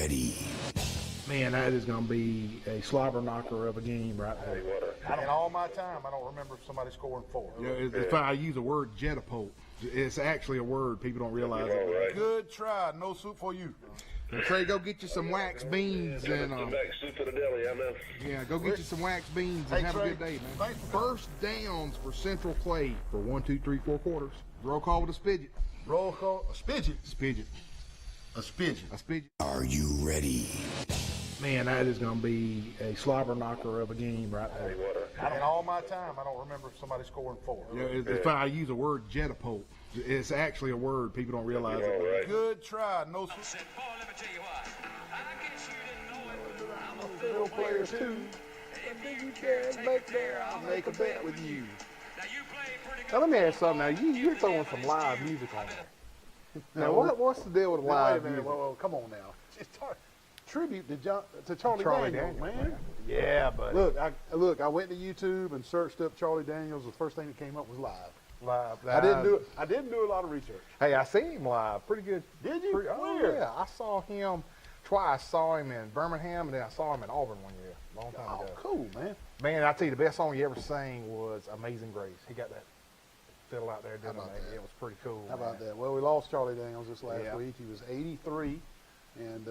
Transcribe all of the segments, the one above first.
ready? Man, that is going to be a slobber knocker of a game right there. In all my time, I don't remember somebody scoring 4. Yeah, if I use the word jetapult, it's actually a word. People don't realize it. Right. Good try. No soup for you. Now, Trey, go get you some wax beans and soup for the deli, I know. yeah, go get you some wax beans and have Trey, a good day, man. thanks for First downs for Central Clay for 1, 2, 3, 4 quarters. Roll call with a spidget. Roll call. A spidget. Spidget. A spidget. A spidget. Are you ready? Man, that is going to be a slobber knocker of a game right there. In all my time, I don't remember somebody scoring 4. Yeah, if I use the word jetapult, it's actually a word. People don't realize it. Right. Good try. No soup. said, Paul, let me tell you what. I guess you didn't know it. I'm a Fiddle players too. If you can make there, I'll Make a bet with you. Now you play pretty good. Now let me ask you something. Now you're throwing some live music on there. Now what's the deal with Now, wait a live minute. music? Whoa, come on now. It's tribute to Charlie Daniels, man. Yeah, but I went to YouTube and searched up Charlie Daniels. The first thing that came up was live. live. I didn't do a lot of research. Hey, I seen him live. Pretty good. Did you? Oh Where? yeah, I saw him twice. Saw him in Birmingham, and then I saw him in Auburn one year, a long time Oh, ago. cool, man. Man, I tell you, the best song he ever sang was "Amazing Grace." He got that fiddle out there doing about it. that? It was pretty cool. How about man. that? Well, we lost Charlie Daniels this last Yeah. week. He was 83, and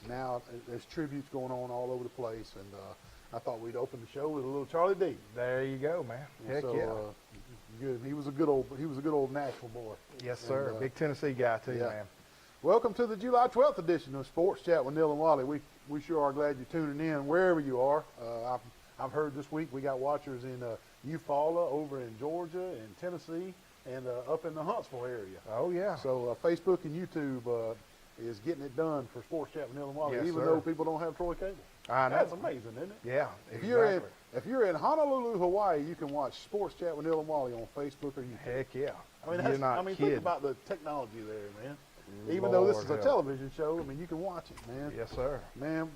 now there's tributes going on all over the place. And I thought we'd open the show with a little Charlie D. There you go, man. And Heck so, yeah. good. He was a good old Nashville boy. Yes, sir. and, Big Tennessee guy too, yeah. man. Welcome to the July 12th edition of Sports Chat with Neal and Wally. We sure are glad you're tuning in wherever you are. I've heard this week we got watchers in Eufaula, over in Georgia, and Tennessee, and up in the Huntsville area. Oh yeah. So Facebook and YouTube is getting it done for Sports Chat with Neal and Wally, Yes, even sir. though people don't have Troy cable. I know. That's amazing, isn't it? Yeah. If Exactly. you're in Honolulu, Hawaii, you can watch Sports Chat with Neal and Wally on Facebook or YouTube. Heck yeah. You're not think kidding. about the technology there, man. Even though this is a Lord help. television show, I mean, you can watch it, man. Yes, sir. Man,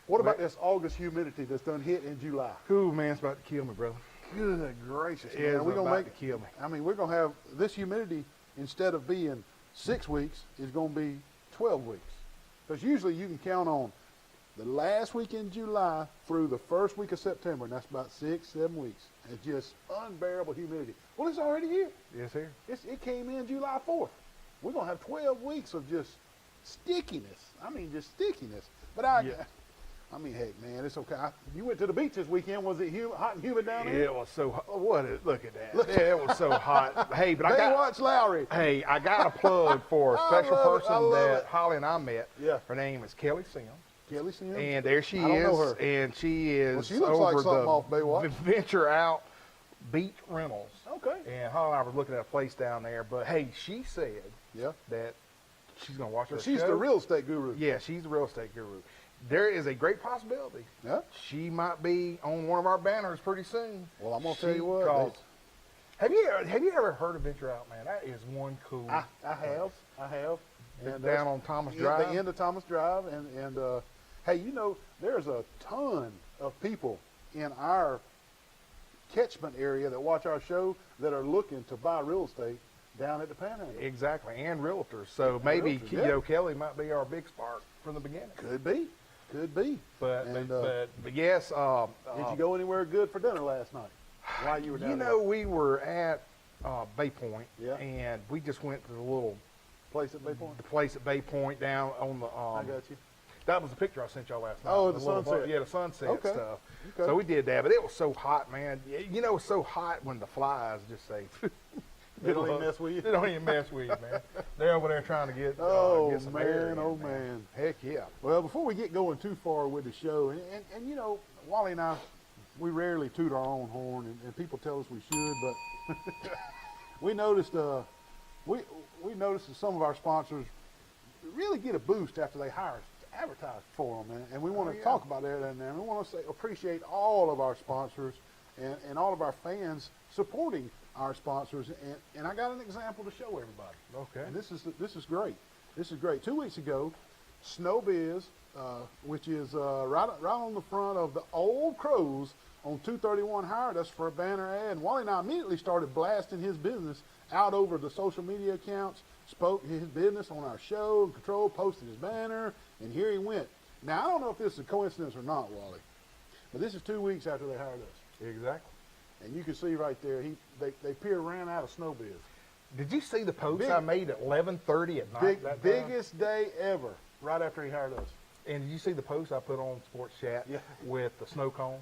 what about this August humidity that's done hit in July? Ooh, man, it's about to kill me, brother. Good gracious, It's man. We're gonna about make to kill me. I mean, we're gonna have this humidity instead of being 6 weeks is gonna be 12 weeks. Because usually you can count on the last week in July through the first week of September, and that's about 6, 7 weeks. It's just unbearable humidity. Well, it's already here. Yes, sir. It came in July 4th. We're going to have 12 weeks of just stickiness. I mean, just stickiness. But I mean, heck, man, it's okay. You went to the beach this weekend. Was it hot and humid down there? It was so hot. Look at that. Yeah, it was so hot. Hey, but Baywatch Lowry. Hey, I got a plug for a I special love it. I person love that it. Holly and I met. Yeah. Her name is Kelly Sims. Kelly Sims? And there she I don't is. know her. And she is Well, she looks like over something the off Baywatch. Venture Out Beach Rentals. Okay. And Holly and I were looking at a place down there. But hey, she said Yeah. that she's going to watch So our she's show. the real estate guru. Yeah, she's the real estate guru. There is a great possibility. Yeah. She might be on one of our banners pretty soon. Well, I'm going to tell She you what. calls- Have you ever heard of Venture Out, man? That is one cool. I have. And down on Thomas at Drive. the end of Thomas Drive. And hey, you know, there's a ton of people in our catchment area that watch our show that are looking to buy real estate down at the Panhandle. Exactly, and realtors. So maybe realtors, yeah. Kelly might be our big spark from the beginning. Could be. But And, but yes. Did you go anywhere good for dinner last night? While you were down You know, we were at Bay Point, Yeah. and we just went to the little place at Bay Point? the place at Bay Point down on the. I got you. That was the picture I sent y'all last night. Oh, the little sunset. Yeah, the sunset Okay. stuff. Okay. So we did that, but it was so hot, man. You know, it's so hot when the flies just say. They don't even mess with you? They don't even mess with you, man. They're over there trying to get. Oh, get some air man, in, oh, man. Heck yeah. Well, before we get going too far with the show, and you know, Wally and I, we rarely toot our own horn, and people tell us we should, but we noticed we noticed that some of our sponsors really get a boost after they hire us to advertise for them, and we want to talk about that, and we want to say appreciate all of our sponsors and all of our fans supporting our sponsors, and I got an example to show everybody. Okay. And this is great. This is great. 2 weeks ago, Snowbiz, which is right on the front of the Old Crows on 231 hired us for a banner ad. And Wally and I immediately started blasting his business out over the social media accounts, spoke his business on our show, Control posted his banner, and here he went. Now, I don't know if this is a coincidence or not, Wally, but this is 2 weeks after they hired us. Exactly. And you can see right there, they Pierre ran out of snow biz. Did you see the post I made at 11:30 at night? Biggest day ever, right after he hired us. And did you see the post I put on Sports Chat Yeah. with the snow cone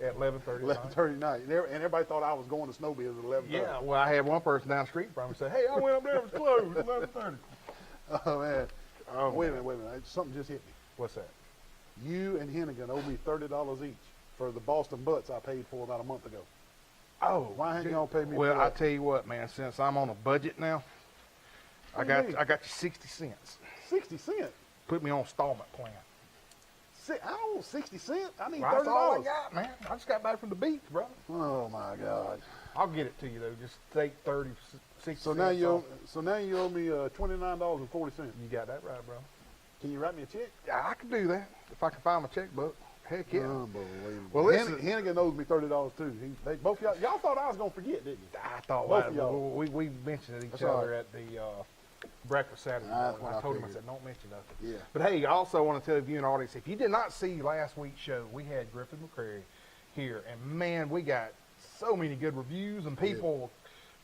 at 11:30? 11:30 night. And everybody thought I was going to snow biz at 11:30. Yeah. Well, I had one person down the street from me say, "Hey, I went up there. It was closed. 11:30." Oh, man. Oh, wait a man. minute. Something just hit me. What's that? You and Hennigan owe me $30 each for the Boston Butts I paid for about a month ago. Oh, Why hadn't y'all paid me Well, for I that? tell you what, man. Since I'm on a budget now, I What do you got mean? you 60 cents. 60 cents. Put me on installment plan. I don't want 60 cents. I need Well, that's all I $30. got, man. I just got back from the beach, bro. Oh, my God. I'll get it to you though. Just take 30, 60 So now cents you off. owe me $29.40. You got that right, bro. Can you write me a check? Yeah, I can do that if I can find my checkbook. Heck yeah. Unbelievable. Well, listen- Hennigan owes me $30 too. Both y'all thought I was gonna forget, didn't you? I thought Both of y'all. we mentioned it each That's other all right. at the breakfast Saturday That's morning. what I I told him, I figured. said, don't mention nothing. Yeah. But hey, I also want to tell you, an audience, if you did not see last week's show, we had Griffin McCrary here, and man, we got so many good reviews and people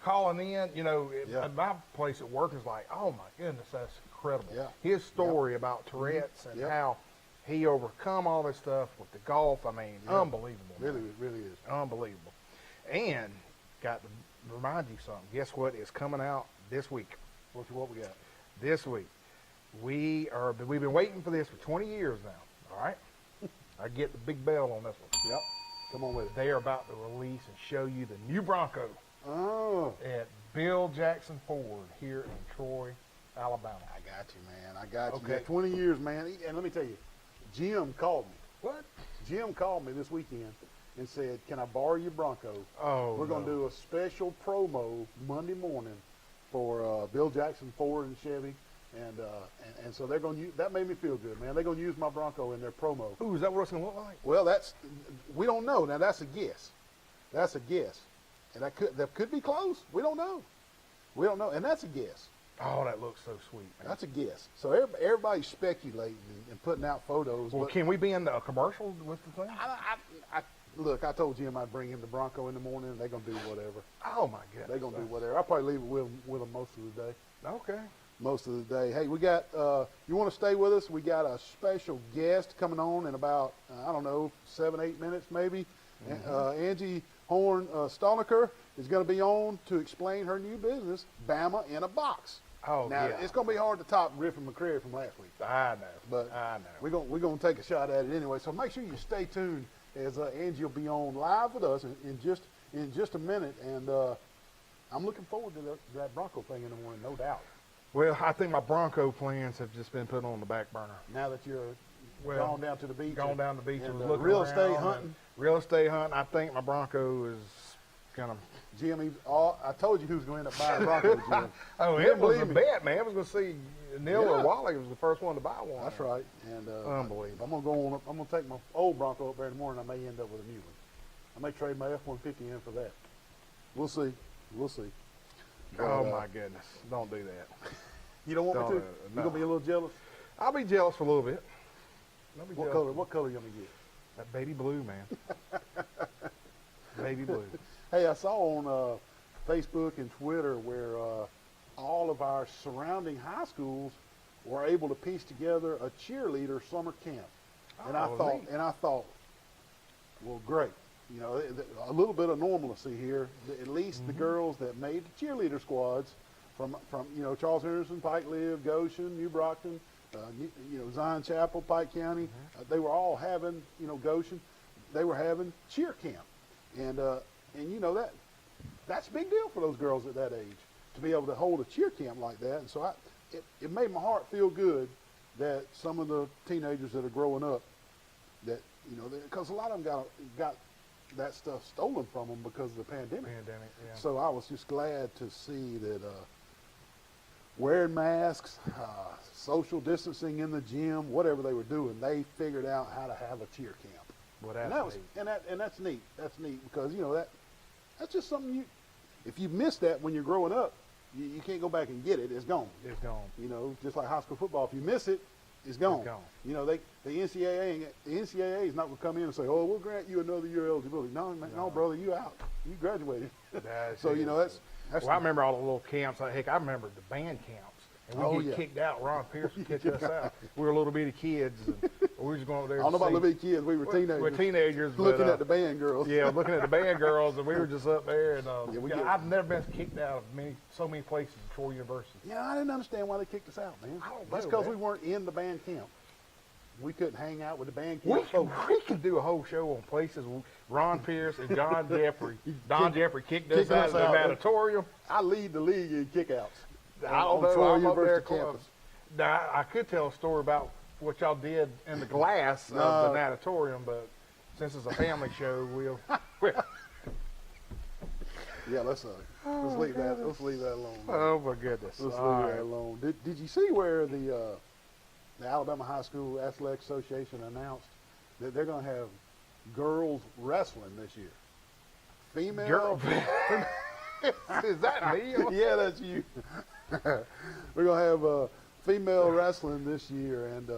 calling in. You know, Yeah. at my place at work is like, oh my goodness, that's incredible. Yeah. His story about Tourette's and Yep. how he overcome all this stuff with the golf. I mean, Yeah. unbelievable. man. Really, it really is. Unbelievable. And got to remind you something. Guess what is coming out this week? What we got? This week. We've been waiting for this for 20 years now. All right? I get the big bell on this one. Yep. Come on with it. They are about to release and show you the new Bronco Oh, at Bill Jackson Ford here in Troy, Alabama. I got you, man. I got you. Okay. Yeah, 20 years, man. And let me tell you, Jim called me. What? Jim called me this weekend and said, "Can I borrow your Bronco? Oh, We're going to do a special promo Monday morning for Bill Jackson Ford and Chevy." And so they're going to use, that made me feel good, man. They're going to use my Bronco in their promo. Ooh, is that what it's going to look like? Well, we don't know. Now that's a guess. That's a guess. And that could be close. We don't know. We don't know. And that's a guess. Oh, that looks so sweet, man. That's a guess. So everybody's speculating and putting out photos. Well, but can we be in the commercial with the thing? look, I told Jim I'd bring him the Bronco in the morning, and they're going to do whatever. Oh, my goodness. They're going to do whatever. I'll probably leave it with them most of the day. Okay. Most of the day. Hey, we got, you want to stay with us? We got a special guest coming on in about, I don't know, 7-8 minutes maybe. Angie Horn Stolniker is going to be on to explain her new business, Bama in a Box. Oh, Now, yeah. it's going to be hard to top Griffin McCrary from last week. I know. But I know. we're going to take a shot at it anyway. So make sure you stay tuned as Angie will be on live with us in just a minute. And I'm looking forward to that Bronco thing in the morning, no doubt. Well, I think my Bronco plans have just been put on the back burner. Now that you're Well, gone down to the beach. Gone down the beach and and looking real estate around hunting. and Real estate hunting. I think my Bronco is gonna. Jim, I told you who was going to end up buying a Bronco, Jim. Oh, You it didn't was a believe me. bet, man. I was gonna see Neal Yeah. or Wally was the first one to buy one. That's right. And Unbelievable. I'm gonna go on. I'm gonna take my old Bronco up there in the morning. I may end up with a new one. I may trade my F-150 in for that. We'll see. We'll see. But, Oh my goodness! Don't do that. You don't want me to? no. You gonna be a little jealous? I'll be jealous for a little bit. I'll be What jealous. color? What color you gonna get? That baby blue, man. Baby blue. Hey, I saw on Facebook and Twitter where all of our surrounding high schools were able to piece together a cheerleader summer camp, and I Oh, thought, well, great. You know, a little bit of normalcy here. At least the girls that made the cheerleader squads from Charles Henderson, Pike Live, Goshen, New Brockton, Zion Chapel, Pike County. They were all having, Goshen. They were having cheer camp, and that's a big deal for those girls at that age to be able to hold a cheer camp like that. And so it made my heart feel good that some of the teenagers that are growing up, that because a lot of them got that stuff stolen from them because of the pandemic. Yeah. So I was just glad to see that wearing masks, social distancing in the gym, whatever they were doing, they figured out how to have a cheer camp. Well, And that's neat. that's neat. That's neat because that's just something if you miss that when you're growing up, you can't go back and get it. It's gone. It's gone. You know, just like high school football. If you miss it, it's gone. It's gone. You know, the NCAA is not going to come in and say, "Oh, we'll grant you another year eligibility." No, man, no, brother, you out. You graduated. So you know that's well, I remember all the little camps. Heck, I remember the band camps. And we'd get kicked out. Ron Pierce would kick us out. We were little bitty kids. And we were just going over there. I don't know about little bitty kids. We were teenagers. We were teenagers. Looking but, at the band girls. Yeah, looking at the band girls, and we were just up there. And I've never been kicked out of so many places at Troy University. Yeah, I didn't understand why they kicked us out, man. I don't know, That's because we weren't in the band camp. We couldn't hang out with the band We camp folks. could do a whole show on places. Ron Pierce and Don Jeffrey kicked us out of the natatorium. I lead the league in kickouts. I don't know. Troy I'm up there University campus. Now, I could tell a story about what y'all did in the glass of the natatorium, but since it's a family show, we'll yeah, let's leave that. Let's leave that alone. Man. Oh my goodness! Let's All leave right. that alone. Did you see where the Alabama High School Athletic Association announced that they're going to have girls wrestling this year? Female. Girl, is that me? Yeah, that's you. We're going to have female wrestling this year, and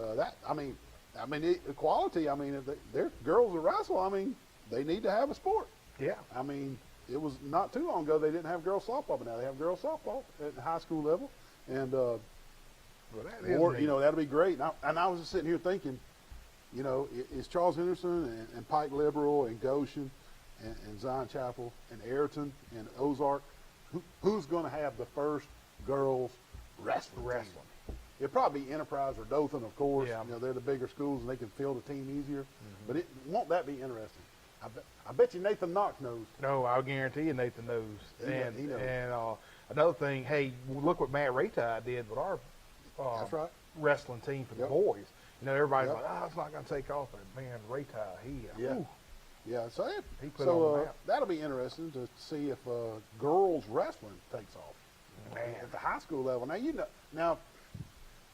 equality. I mean, if they're girls that wrestle, I mean, they need to have a sport. Yeah. I mean, it was not too long ago they didn't have girls softball, but now they have girls softball at the high school level, and Well, that is more, neat. you know, that'll be great. And I was just sitting here thinking, you know, is Charles Henderson and Pike Liberal and Goshen and Zion Chapel and Ayrton and Ozark, who's going to have the first girls wrestling team? It'll probably be Enterprise or Dothan, of course. Yeah. You know, they're the bigger schools and they can field a team easier. But won't that be interesting? I bet you Nathan Knox knows. No, I'll guarantee you Nathan knows. He knows. And another thing, hey, look what Matt Raytide did with our That's right. wrestling team for the Yep. boys. You know, everybody's Yep. like, it's not going to take off. But man, Raytide, Yeah. ooh, Yeah, so He put it on the map. that'll be interesting to see if girls wrestling takes off at the high school level. Now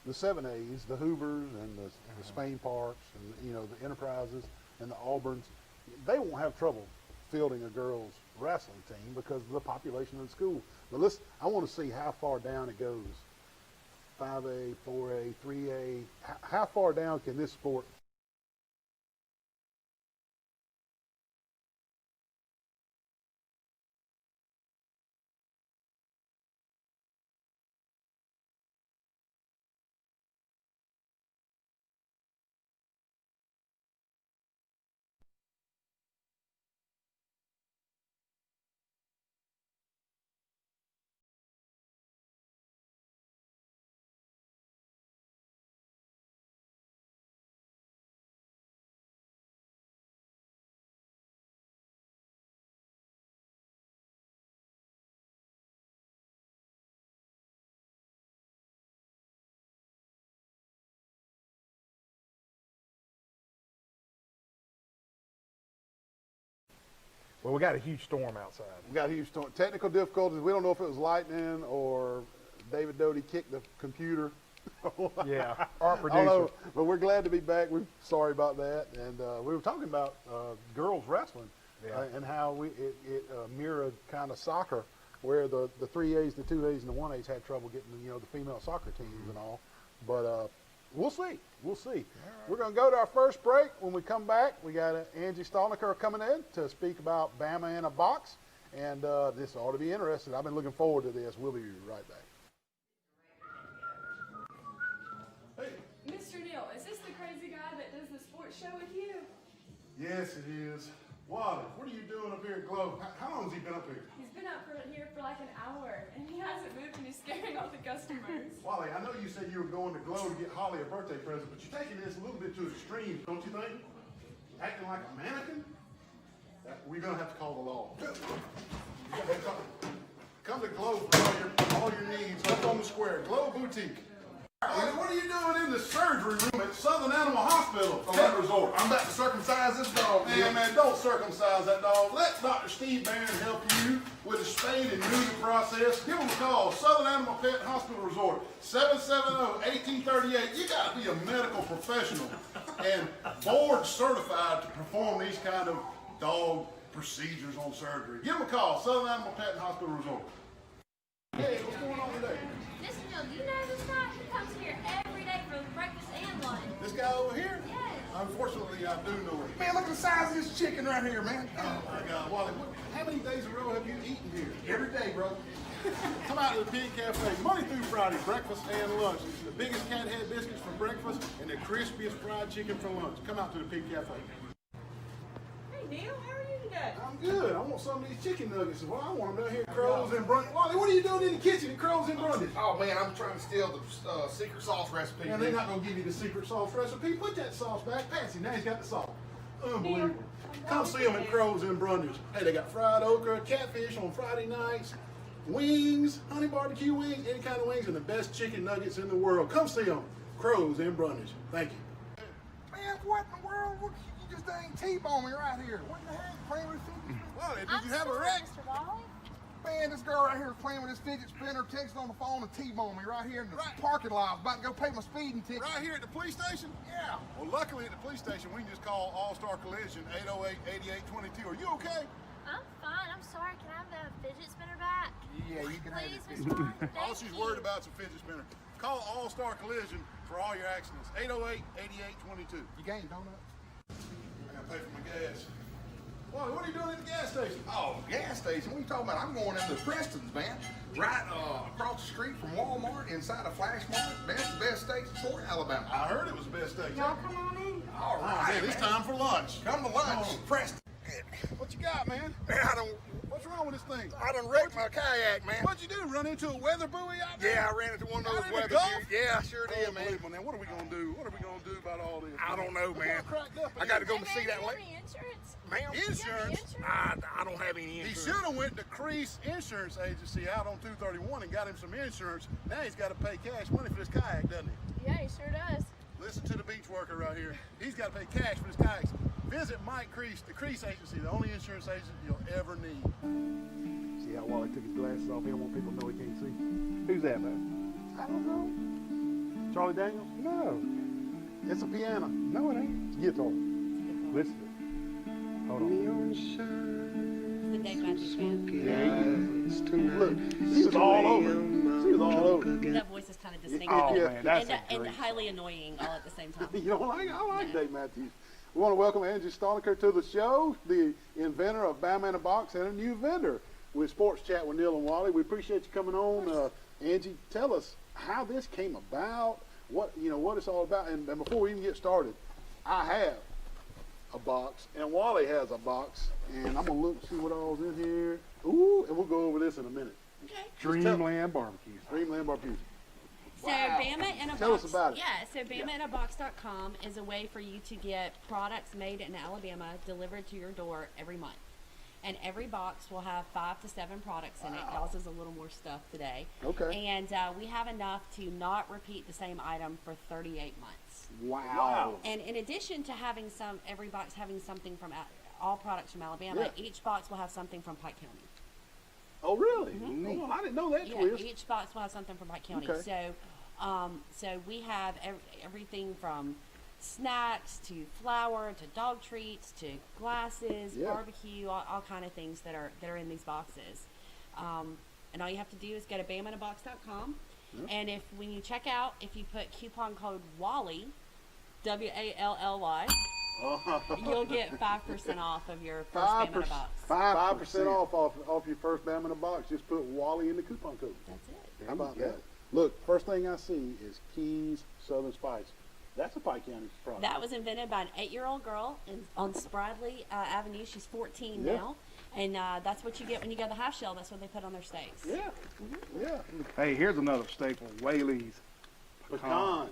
the 7As, the Hoovers and the Spain Parks and you know the Enterprises and the Auburns, they won't have trouble fielding a girls wrestling team because of the population of the school. But I want to see how far down it goes. 5A, 4A, 3A. How far down can this sport? well, we got a huge storm outside. We got huge technical difficulties. We don't know if it was lightning or David Doty kicked the computer. Yeah, our I don't producer. know, but we're glad to be back. We're sorry about that. And we were talking about girls wrestling and how it mirrored kind of soccer, where the 3As, the 2As, and the 1As had trouble getting the female soccer teams and all. But we'll see. We'll see. Right. We're going to go to our first break. When we come back, we got Angie Stolniker coming in to speak about Bama in a box. And this ought to be interesting. I've been looking forward to this. We'll be right back. Mr. Neal, is this the crazy guy that does the sports show with you? Yes, it is. Wally, what are you doing up here at Globe? How long has he been up here? He's been up here for like an hour, and he hasn't moved, and he's scaring all the customers. Wally, I know you said you were going to Globe to get Holly a birthday present, but you're taking this a little bit to extreme, don't you think? Acting like a mannequin? We're going to have to call the law. Come to Globe for all your needs up on the square. Globe Boutique. Wally, what are you doing in the surgery room at Southern Animal Hospital? Pet Resort. I'm about to circumcise this dog. Man, don't circumcise that dog. Let Dr. Steve Barron help you with the spade and neuter process. Give him a call. Southern Animal Pet Hospital Resort, 770-1838. You got to be a medical professional and board certified to perform these kind of dog procedures on surgery. Give them a call, Southern Animal Pet and Hospital Resort. Hey, what's going on today? Mr. Neal, do you know this guy? He comes here every day for breakfast and lunch. This guy over here? Yes. Unfortunately, I do know it. Man, look at the size of this chicken right here, man. Oh my God, Wally, how many days in a row have you eaten here? Every day, bro. Come out to the Pig Cafe, Monday through Friday, breakfast and lunch. The biggest cat head biscuits for breakfast and the crispiest fried chicken for lunch. Come out to the Pig Cafe. Hey Neil, how are you today? I'm good. I want some of these chicken nuggets. Well, I want them down here at Crows and Brundage. Wally, what are you doing in the kitchen at Crows and Brundage? Oh man, I'm trying to steal the secret sauce recipe. Man, they're not gonna give you the secret sauce recipe. Put that sauce back. Patsy, now he's got the sauce. Unbelievable. Come see them at Crows and Brundage. Hey, they got fried okra, catfish on Friday nights, wings, honey barbecue wings, any kind of wings, and the best chicken nuggets in the world. Come see them. Crows and Brundage. Thank you. Man, what in the world? You just dang T-bone me right here. What the heck? Playing with fidget spinner? Wally, did I'm you have a sorry, wreck? Mr. Wally. Man, this girl right here is playing with this fidget spinner, texting on the phone and T-bone me right here in the parking lot. I was about to go pay my speeding ticket. Right here at the police station? Yeah. Well, luckily at the police station, we can just call All-Star Collision 808-8822. Are you okay? I'm fine. I'm sorry. Can I have the fidget spinner back? Yeah, you can have Please, it. Mr. Wally. All Thank she's you. worried about is a fidget spinner. Call All-Star Collision for all your accidents. 808-8822. You gained donut? I gotta pay for my gas. Wally, what are you doing at the gas station? Oh, gas station? What are you talking about? I'm going into Preston's, man. Right across the street from Walmart, inside a Flash Mart. That's the best steaks in Fort Alabama. I heard it was the best steak. Y'all come on in. All Oh, right, man, it's man. time for lunch. Come to lunch. Oh. Preston. What you got, man? Man, What's wrong with this thing? I done wrecked my kayak, man. What'd you do? Run into a weather buoy out there? Yeah, I ran into one of those Out in the weather Gulf? views. Yeah, I sure did, man. Unbelievable, man. What are we gonna do? What are we gonna do about all this? I don't know, Look man. how cracked up it I got to is. go Hey, to see man, that do you have lady. any insurance? Ma'am? Insurance? I don't have any He insurance. should have went to Crease Insurance Agency out on 231 and got him some insurance. Now he's got to pay cash money for this kayak, doesn't he? Yeah, he sure does. Listen to the beach worker right here. He's got to pay cash for his kayaks. Visit Mike Crease, the Crease Agency, the only insurance agent you'll ever need. See how Wally took his glasses off? He don't want people to know he can't see. Who's that, man? I don't know. Charlie Daniels? No. It's a piano. No, it ain't. It's guitar. Listen. Hold on. The Dave Matthews Band. Yeah, look, she was all over. She was all over. That voice is kind of distinct. Oh, and, man, that's and great. highly annoying all at the same time. You don't like it? I like Dave Matthews. We want to welcome Angie Stoniker to the show, the inventor of Bama in a Box and a new vendor with Sports Chat with Neal and Wally. We appreciate you coming on. Angie, tell us how this came about, what it's all about. And before we even get started, I have a box, and Wally has a box, and I'm gonna look see what all's in here. Ooh, and we'll go over this in a minute. Okay. Dreamland Barbecue. Dreamland Barbecue. So Bama in a Tell Box. us about it. Yeah, so BamaInABox.com is a way for you to get products made in Alabama delivered to your door every month. And every box will have 5 to 7 products in it. Y'all's is a little more stuff today. Okay. And we have enough to not repeat the same item for 38 months. Wow. And in addition to having every box having something from all products from Alabama, Yeah. each box will have something from Pike County. Oh, really? Oh, I didn't know that Yeah, twist. each box will have something from Pike County. Okay. So we have everything from snacks to flour to dog treats to glasses, Yeah. barbecue, all kind of things that are in these boxes. And all you have to do is go to BamaInABox.com, and when you check out, if you put coupon code Wally, WALLY, you'll get 5% off of your first Bama in a Box. 5% off your first Bama in a Box. Just put Wally in the coupon code. That's it. How about that? Look, first thing I see is Keys Southern Spice. That's a Pike County product. That was invented by an 8-year-old girl on Spradley Avenue. She's 14 Yeah. now. And that's what you get when you go to the half shell. That's what they put on their steaks. Yeah, yeah. Hey, here's another staple, Whaley's Pecan.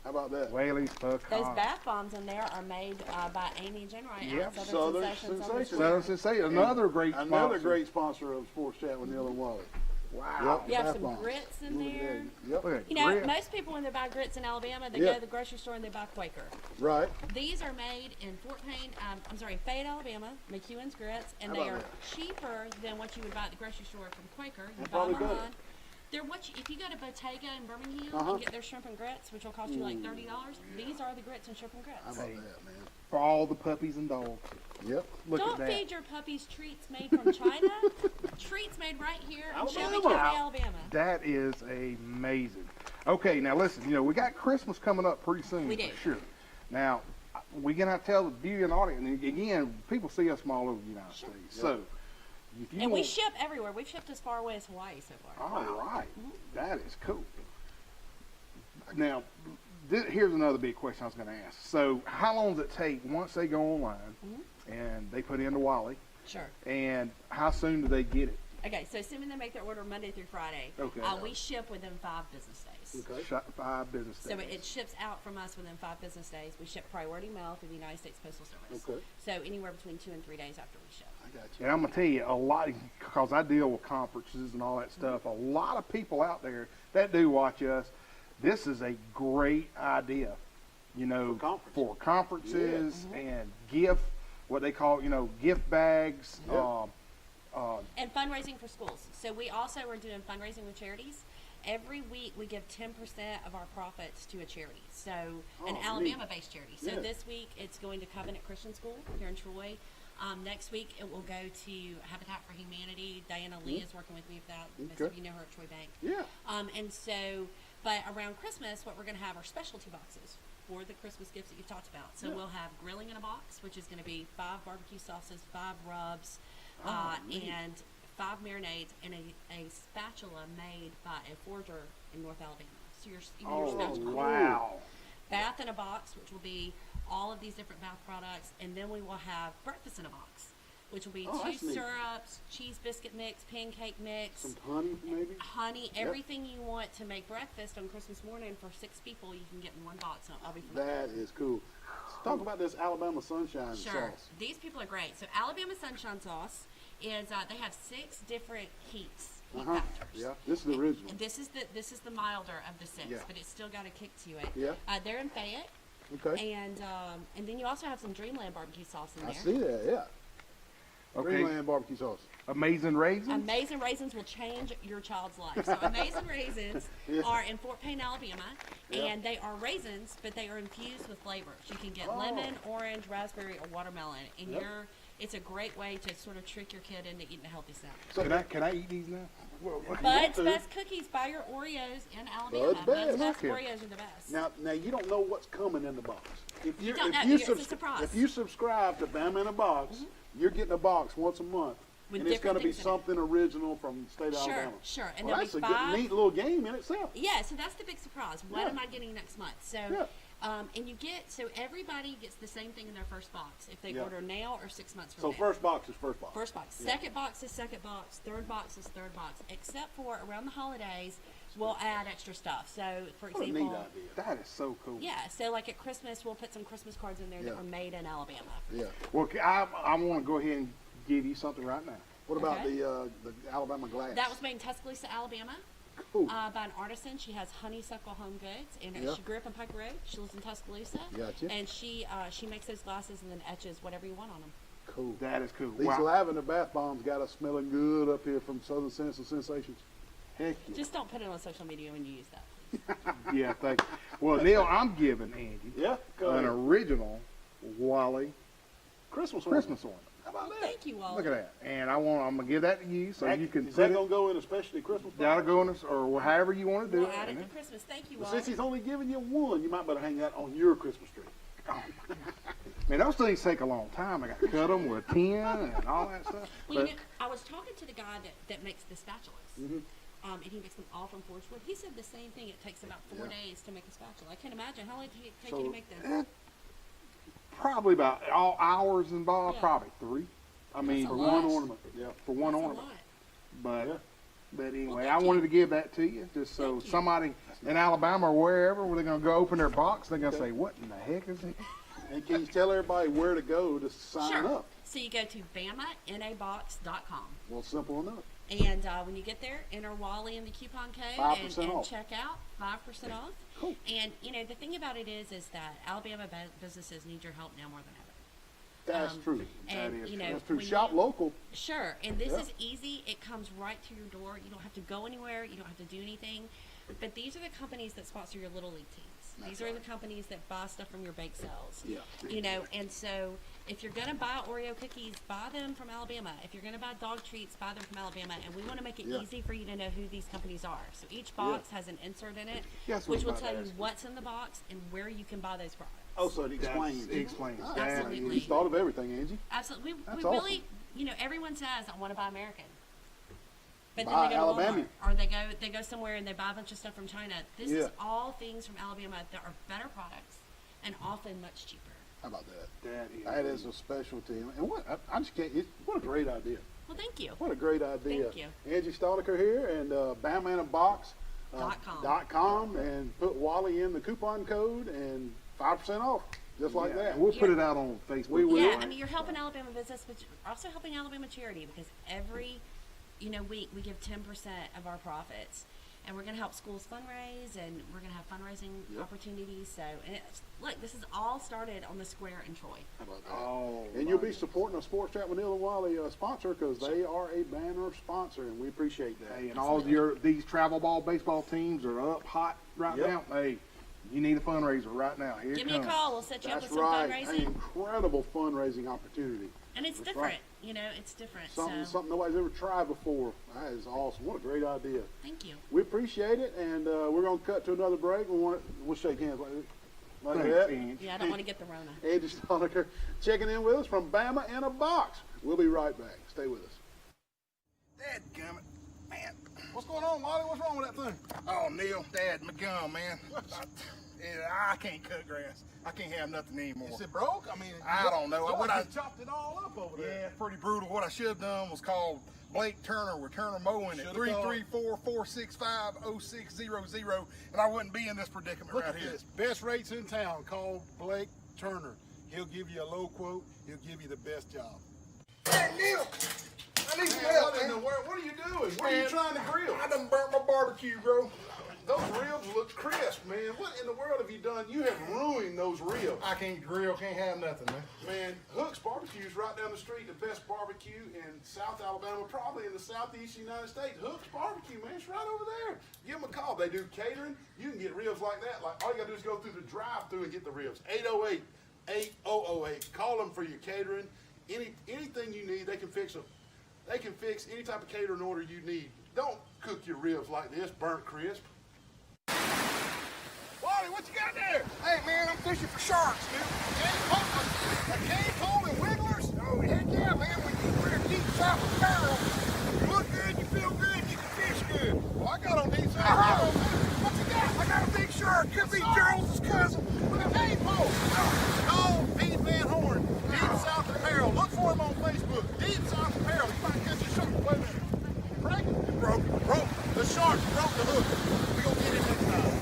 How about that? Whaley's pecan. Those bath bombs in there are made by Amy and Jen Wright. Yep, at Southern Sensations. Sensation. Southern Sensation, another great sponsor. Another great sponsor of Sports Chat with Neal and Wally. Wow. You have bath some bombs. grits in Look at there. that. Yep. Look at You know, grits. most people when they buy grits in Alabama, they Yeah. go to the grocery store and they buy Quaker. Right. These are made in Fayette, Alabama, McEwen's Grits, and How they are about cheaper than what you would buy at the grocery store from Quaker. You And buy them probably better. online. They're if you go to Bottega in Birmingham Uh-huh. and get their shrimp and grits, which will cost you like $30, these are the grits and shrimp and grits. How about that, man? For all the puppies and dogs. Yep. Look Don't at that. feed your puppies treats made from China. Treats made right here in Shelby Alabama. County, Alabama. That is amazing. Okay, now listen, we got Christmas coming up pretty soon. We do. For sure. Now, we're going to tell the beauty and audience, and again, people see us from all over the United States. So, if you And we want- ship everywhere. We've shipped as far away as Hawaii so far. All right. That is cool. Now, here's another big question I was going to ask. So, how long does it take once they go online and they put in the Wally, Sure. and how soon do they get it? Okay, so assuming they make their order Monday through Friday, Okay. We ship within 5 business days. Okay. 5 business days. So it ships out from us within 5 business days. We ship priority mail through the United States Postal Service. Okay. So anywhere between 2 and 3 days after we ship. I got you. And I'm going to tell you, a lot, because I deal with conferences and all that stuff, a lot of people out there that do watch us, this is a great idea, for conferences and what they call, gift bags. Yeah. And fundraising for schools. So we also are doing fundraising with charities. Every week we give 10% of our profits to a charity. So an neat. Alabama-based charity. So Yeah. this week it's going to Covenant Christian School here in Troy. Next week it will go to Habitat for Humanity. Diana Lee is working with me with that. Most of you know her at Troy Bank. Yeah. But around Christmas, what we're going to have are specialty boxes for the Christmas gifts that you've talked about. So we'll have grilling in a box, which is going to be 5 barbecue sauces, 5 rubs, and 5 marinades, and a spatula made by a forger in North Alabama. So your spatula. Wow. Bath in a box, which will be all of these different bath products, and then we will have breakfast in a box, which will be 2 that's neat. syrups, cheese biscuit mix, pancake mix, Some honey, maybe? honey, everything you want to make breakfast on Christmas morning for 6 people, you can get in one box. So I'll be from That is cool. Talk about this Alabama Sunshine Sure. sauce. These people are great. So Alabama Sunshine Sauce is they have 6 different heat factors. Yeah, this is the original. And this is the milder of the 6, Yeah. but it's still got a kick to it. Yeah. They're in Fayette, Okay. and then you also have some Dreamland barbecue sauce in I there. see that, yeah. Okay. Greenland barbecue sauce. Amazing raisins. Amazing Raisins will change your child's life. So Amazing Raisins are in Fort Payne, Alabama, and they are raisins, but they are infused with flavors. You can get lemon, orange, raspberry, or watermelon, and it's a great way to sort of trick your kid into eating a healthy snack. So Can I eat these now? Bud's Best Cookies, buy your Oreos in Alabama. Bud's Bud's Best. Best Okay. Oreos are the best. now you don't know what's coming in the box. If You don't know. It's a surprise. If you subscribe to Bama in a Box, you're getting a box once a month. With and it's going to be different things in it. something original from the state of Sure, Alabama. sure. And Well, there'll that's be a 5. good, neat little game in itself. Yeah, so that's the big surprise. What Yeah. am I getting next month? So, Yeah. and you get, so everybody gets the same thing in their first box if they Yeah. order now or 6 months from So now. first box is first box. First box. Second box is second box. Third box is third box. Except for around the holidays, we'll add extra stuff. So, for What a example, neat idea. That is so cool. yeah, so like at Christmas, we'll put some Christmas cards in there that Yeah. were made in Alabama. Yeah. Well, I want to go ahead and give you something right now. What about Okay. the Alabama glass? That was made in Tuscaloosa, Alabama, cool. by an artisan. She has Honeysuckle Home Goods, and Yeah. she grew up in Pike Road. She lives in Tuscaloosa, Gotcha. and she makes those glasses and then etches whatever you want on them. Cool. That is cool. These Wow. lavender bath bombs got us smelling good up here from Southern Sense and Sensations. Heck yeah. Just don't put it on social media when you use that. Yeah, thank you. Well, Neil, I'm giving Andy Yeah. Go an ahead. original Wally Christmas Christmas ornament. How about that? Thank you, Wally. Look at that. And I'm gonna give that to you so you can Is put that it. going to go in a specialty Christmas box? That'll go in this, or however you want to do We'll it. add it And to Christmas. Thank you, Well, Wally. since he's only giving you one, you might better hang that on your Christmas tree. Man, those things take a long time. I got to cut them with a tin and all that stuff. Well, But you know, I was talking to the guy that makes the spatulas, and he makes them all from forged wood. He said the same thing. It takes about 4 days to make a spatula. I can't imagine how long did it take you to make this. probably about all hours involved, Yeah. probably 3. I mean, a for lot. one One ornament. Yeah. for one That's a ornament. lot. But Yeah. but anyway, thank I wanted you. to give that to you just so Thank you. somebody in Alabama or wherever, where they're gonna go open their box, they're gonna say, "What in the heck is it?" And can you tell everybody where to go to sign Sure. up? So you go to BamaInABox.com. Well, simple enough. And when you get there, enter Wally in the coupon code 5% and off. check out 5% off. Cool. And you know the thing about it is that Alabama businesses need your help now more than ever. That's true. And is you true. know, That's true. when Shop you- local. Sure, and this Yeah. is easy. It comes right to your door. You don't have to go anywhere. You don't have to do anything. But these are the companies that sponsor your little league teams. These are the companies that buy stuff from your bake sales. Yeah. You know, and so If you're gonna buy Oreo cookies, buy them from Alabama. If you're gonna buy dog treats, buy them from Alabama. And we want to make it easy for you to know who these companies are. So each box has an insert in it, Yes, which will about tell that. you what's in the box and where you can buy those products. Oh, so it explains. It explains. Ah, Absolutely. You thought of everything, Angie. Absolutely. We That's really, you know, everyone says, I want to buy American. But then Buy they go to Alabama. Walmart, or they go somewhere and they buy a bunch of stuff from China. This is all things from Alabama that are better products and often much cheaper. How about that? That is a specialty. And what I just can't. What a great idea. Well, thank you. What a great idea. Thank you. Angie Stoliker here, and BamainaBox. .com. And put Wally in the coupon code and 5% off, just like that. We'll put it out on Facebook. We will. Yeah, I mean, you're helping Alabama business, but you're also helping Alabama charity because every, week we give 10% of our profits, and we're going to help schools fundraise, and we're going to have fundraising opportunities. So, and look, this is all started on the square in Troy. How about that? And you'll be supporting a Sports Chat with Neal and Wally sponsor because they are a banner sponsor, and we appreciate that. Hey, and all of these travel ball baseball teams are up hot right now. Hey, you need a fundraiser right now. Here Give it me comes. a call. We'll set you up That's with some right. fundraising. An incredible fundraising opportunity. And it's That's different. right. It's different. Something nobody's ever tried before. That is awesome. What a great idea. Thank you. We appreciate it, and we're going to cut to another break. We'll shake hands like Thanks, that. Angie. Yeah, I don't want to get the Rona. Angie Stoliker checking in with us from Bama in a Box. We'll be right back. Stay with us. Dadgummit, man. What's going on, Wally? What's wrong with that thing? Oh, Neil, Dad, my gum, man. I can't cut grass. I can't have nothing anymore. Is it broke? I mean, I don't know. I chopped it all up over there. Yeah, pretty brutal. What I should have done was called Blake Turner with Turner Mowing at 334-465-0600, and I wouldn't be in this predicament right here. Best rates in town. Call Blake Turner. He'll give you a low quote. He'll give you the best job. Hey, Neil, I need some help, man. What are you doing? What are you trying to grill? I done burnt my barbecue, bro. Those ribs look crisp, man. What in the world have you done? You have ruined those ribs. I can't grill, can't have nothing, man. Man, Hook's Barbecue's right down the street, the best barbecue in South Alabama, probably in the southeast United States. Hook's Barbecue, man, it's right over there. Give them a call. They do catering. You can get ribs like that. Like, all you gotta do is go through the drive-through and get the ribs. 808-8008. Call them for your catering. Anything you need, they can fix them. They can fix any type of catering order you need. Don't cook your ribs like this, burnt crisp. Wally, what you got there? Hey, man, I'm fishing for sharks, dude. Cane pole and wigglers? Oh, heck yeah, man. When you're deep south of barrel, you look good, you feel good, you can fish good. Well, I got on deep south barrel. What you got? I got a big shark. Could be Gerald's cousin with a cane pole. Oh, Pete Van Horn, Deep South Apparel. Look for him on Facebook. Deep South Apparel. You might catch a shark. Wait a minute. Break it. It broke. The shark broke the hook. We're going to get him next time.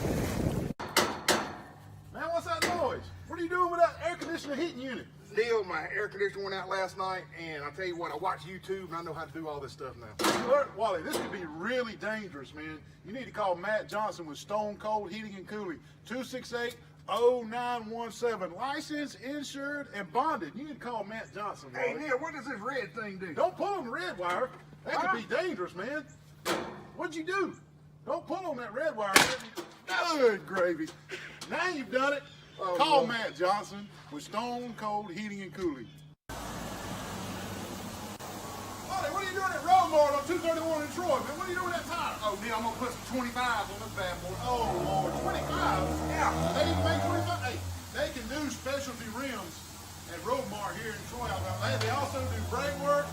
Man, what's that noise? What are you doing with that air conditioner heating unit? Neil, my air conditioner went out last night, and I'll tell you what, I watch YouTube, and I know how to do all this stuff now. Look, Wally, this could be really dangerous, man. You need to call Matt Johnson with Stone Cold Heating and Cooling, 268-0917. Licensed, insured, and bonded. You need to call Matt Johnson, Wally. Hey, Neil, what does this red thing do? Don't pull on the red wire. That could be dangerous, man. What'd you do? Don't pull on that red wire. Good gravy. Now you've done it. Call Matt Johnson with Stone Cold Heating and Cooling. Wally, what are you doing at Roadmart on 231 in Troy, man? What are you doing at that tire? Oh, Neil, I'm going to put some 25s on this bad boy. Oh, Lord, 25s? Yeah. They even make 25? Hey, they can do specialty rims at Roadmart here in Troy, Alabama. They also do brake work.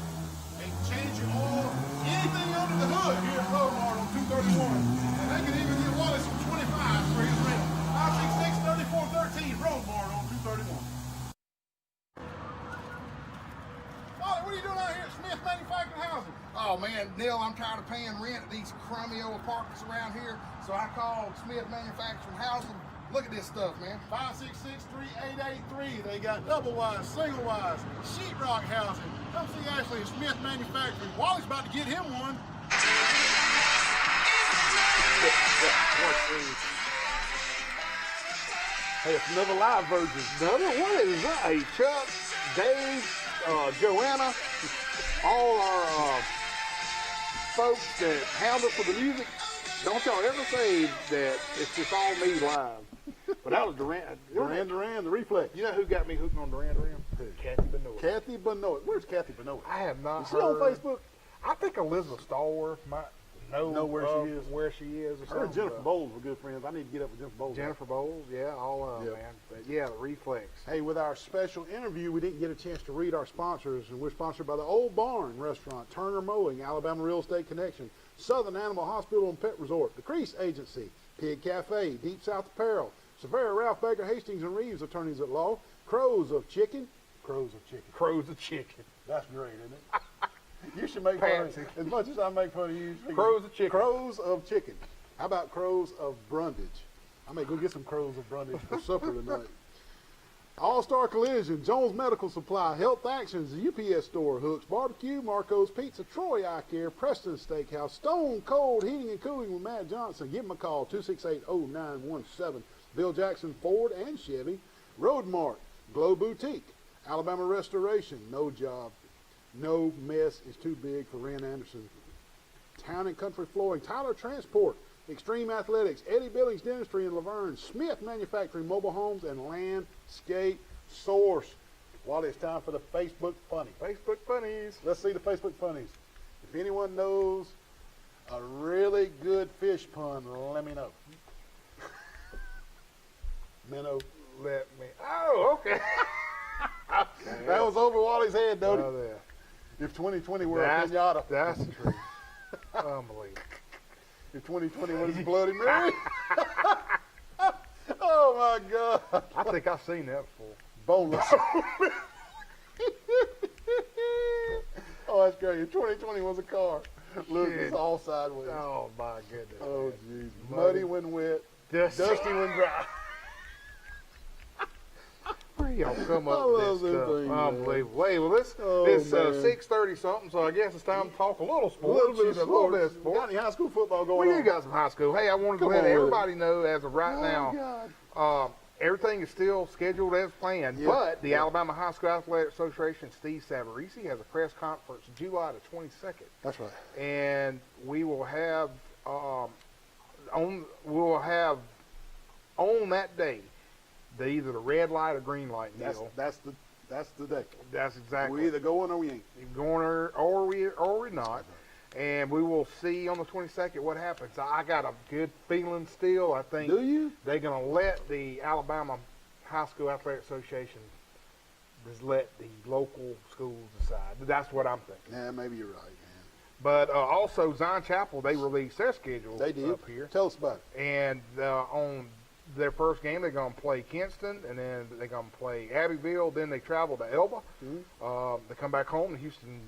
They can change your oil, anything under the hood here at Roadmart on 231. And they can even get Wally some 25s for his rim. 566-3413, Roadmart on 231. Wally, what are you doing out here at Smith Manufacturing Housing? Oh man, Neil, I'm tired of paying rent at these crummy old apartments around here, so I called Smith Manufacturing Housing. Look at this stuff, man. 566-3883. They got double wise, single wise, sheetrock housing. Come see Ashley at Smith Manufacturing. Wally's about to get him one. Hey, it's another live version. What is that? Hey, Chuck, Dave, Joanna, all our folks that handle for the music. Don't y'all ever say that it's just all me live. But that was Duran. Duran, the reflex. You know who got me hooked on Duran? Who? Kathy Benoit. Kathy Benoit. Where's Kathy Benoit? I have not Is she heard. on Facebook? I think Elizabeth Stallworth might know where she is. Where she is or Her and something. Jennifer Bowles were good friends. I need to get up with Jennifer Bowles. Jennifer Bowles, yeah, all of them, Yep. man. But yeah, the reflex. Hey, with our special interview, we didn't get a chance to read our sponsors, and we're sponsored by the Old Barn Restaurant, Turner Mowing, Alabama Real Estate Connection, Southern Animal Hospital and Pet Resort, The Crease Agency, Pig Cafe, Deep South Apparel, Severa, Ralph Baker, Hastings, and Reeves, attorneys at law, Crows of Chicken. Crows of chicken. That's great, isn't it? You should make fun of me. As much as I make fun of you. Crows of chicken. Crows of chicken. How about crows of Brundage? I may go get some crows of Brundage for supper tonight. All-Star Collision, Jones Medical Supply, Health Actions, the UPS Store, Hooks Barbecue, Marco's Pizza, Troy Eye Care, Preston Steakhouse, Stone Cold Heating and Cooling with Matt Johnson. Give him a call, 268-0917. Bill Jackson Ford and Chevy, Road Mart, Glow Boutique, Alabama Restoration, No Job, No Mess is Too Big for Ren Anderson, Town and Country Flooring, Tyler Transport, Extreme Athletics, Eddie Billings Dentistry in Laverne, Smith Manufacturing Mobile Homes, and Landscape Source. Wally, it's time for the Facebook Funny. Facebook funnies. Let's see the Facebook Funnies. If anyone knows a really good fish pun, let me know. Minnow. Let me. Oh, okay. That was over Wally's head, don't Oh, it? yeah. If 2020 were a pinata. That's true. Unbelievable. If 2020 was Bloody Mary. Oh, my God. I think I've seen that before. Boneless. Oh, that's great. If 2020 was a car. Look, it's all sideways. Oh, my goodness. Oh, man. jeez. Muddy when wet. Dusty when dry. Where y'all come up I with love this them stuff? things, man. Unbelievable. Hey, well, it's man. 6:30 something, so I guess it's time to talk a little A sports. little bit of A little bit of sports. sports. Got any high school football going Well, on? you got some high school. Hey, I wanted to Come let on with everybody know as of right Oh, now, God. everything is still scheduled as planned. Yeah. But the Yeah. Alabama High School Athletic Association, Steve Savarese, has a press conference July the 22nd, That's right. and we will have on that day either the red light or green light deal. That's the day. That's exactly. We either going or we ain't. Going or we're not. And we will see on the 22nd what happens. I got a good feeling still. I think Do you? they're going to let the Alabama High School Athletic Association just let the local schools decide. That's what I'm thinking. Yeah, maybe you're right, man. But also Zion Chapel, they released their schedule They did. up here. Tell us about it. And on their first game, they're going to play Kinston, and then they're going to play Abbeville. Then they travel to Elba. Mm-hmm. They come back home to Houston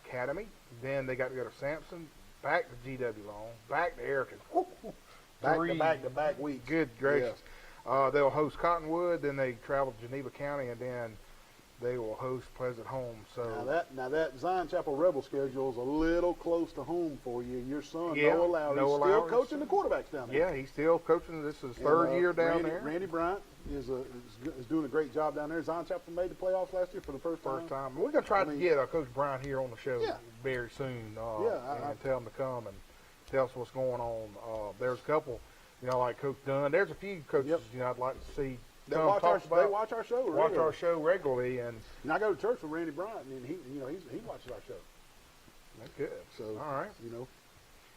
Academy. Then they got to go to Sampson, back to GW Long, back to Eric. Back to back week. Good gracious. They'll host Cottonwood. Then they travel to Geneva County, and then they will host Pleasant Home. So Now that Zion Chapel Rebel schedule is a little close to home for you. Your son, Yeah, Noah Lowry, Noah still Lowry's coaching the quarterbacks down there. yeah, he's still coaching. This is his And, third year down Randy, there. Randy Bryant is doing a great job down there. Zion Chapel made the playoffs last year for the first time. First time. We're going to try I mean- to get Coach Brown here on the show Yeah. very soon. Yeah, and tell him to come and tell us what's going on. There's a couple, like Coach Dunn. There's a few coaches, Yep. I'd like to see They come watch talk our about. watch our show. Watch regularly. our show regularly, and And I go to church with Randy Bryant, and he watches our show. that's good. So All right. Well,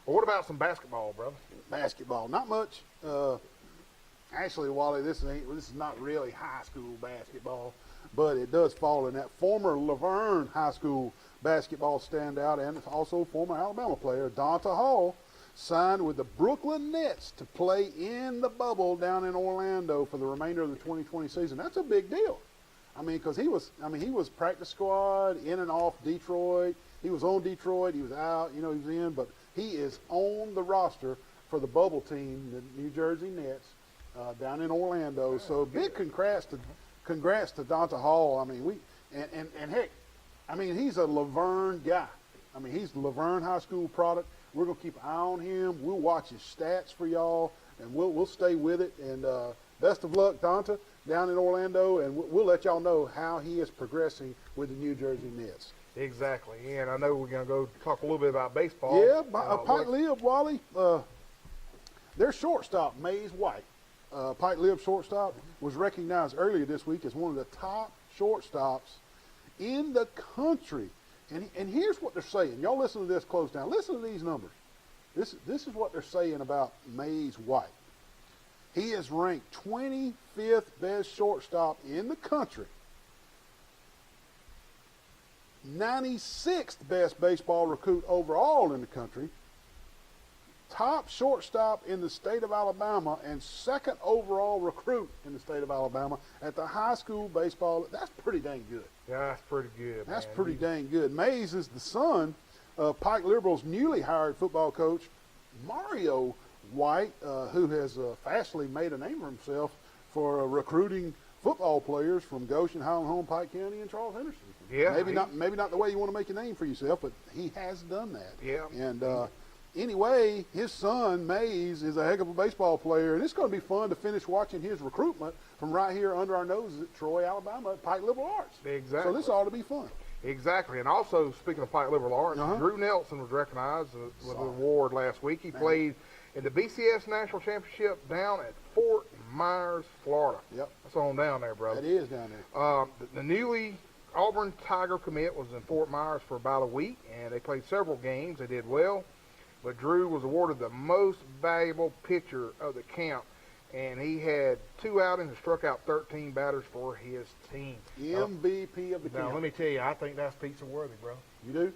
Well, what about some basketball, brother? basketball, not much. Actually, Wally, this is not really high school basketball, but it does fall in that former Laverne High School basketball standout and also former Alabama player Donta Hall signed with the Brooklyn Nets to play in the bubble down in Orlando for the remainder of the 2020 season. That's a big deal. I mean, because he was practice squad in and off Detroit. He was on Detroit. He was out. He was in, but he is on the roster for the bubble team, the New Jersey Nets, down in Orlando. So big congrats to Donta Hall. I mean, and heck, I mean, he's a Laverne guy. I mean, he's Laverne High School product. We're gonna keep an eye on him. We'll watch his stats for y'all, and we'll stay with it. And best of luck, Donta, down in Orlando, and we'll let y'all know how he is progressing with the New Jersey Nets. Exactly. And I know we're going to go talk a little bit about baseball. Yeah, Pike Lib, Wally, their shortstop, Maze White, Pike Lib shortstop, was recognized earlier this week as one of the top shortstops in the country. And here's what they're saying. Y'all listen to this close down. Listen to these numbers. This is what they're saying about Mays White. He is ranked 25th best shortstop in the country, 96th best baseball recruit overall in the country, top shortstop in the state of Alabama, and second overall recruit in the state of Alabama at the high school baseball. That's pretty dang good. Yeah, that's pretty good. That's man. pretty dang good. Mays is the son of Pike Liberal's newly hired football coach, Mario White, who has fastly made a name for himself for recruiting football players from Goshen, Highland Home, Pike County, and Charles Henderson. Yeah, maybe not the way you want to make a name for yourself, but he has done that. Yeah. And anyway, his son Mays is a heck of a baseball player, and it's going to be fun to finish watching his recruitment from right here under our noses at Troy, Alabama, at Pike Liberal Arts. Exactly. So this ought to be fun. Exactly. And also, speaking of Pike Liberal Arts, Drew Nelson was recognized with an award last week. He played in the BCS National Championship down at Fort Myers, Florida. Yep. That's on down there, brother. That is down there. The newly Auburn Tiger commit was in Fort Myers for about a week, and they played several games. They did well, but Drew was awarded the most valuable pitcher of the camp, and he had 2 outings and struck out 13 batters for his team. MVP of the camp. Now, let me tell you, I think that's pizza worthy, bro. You do?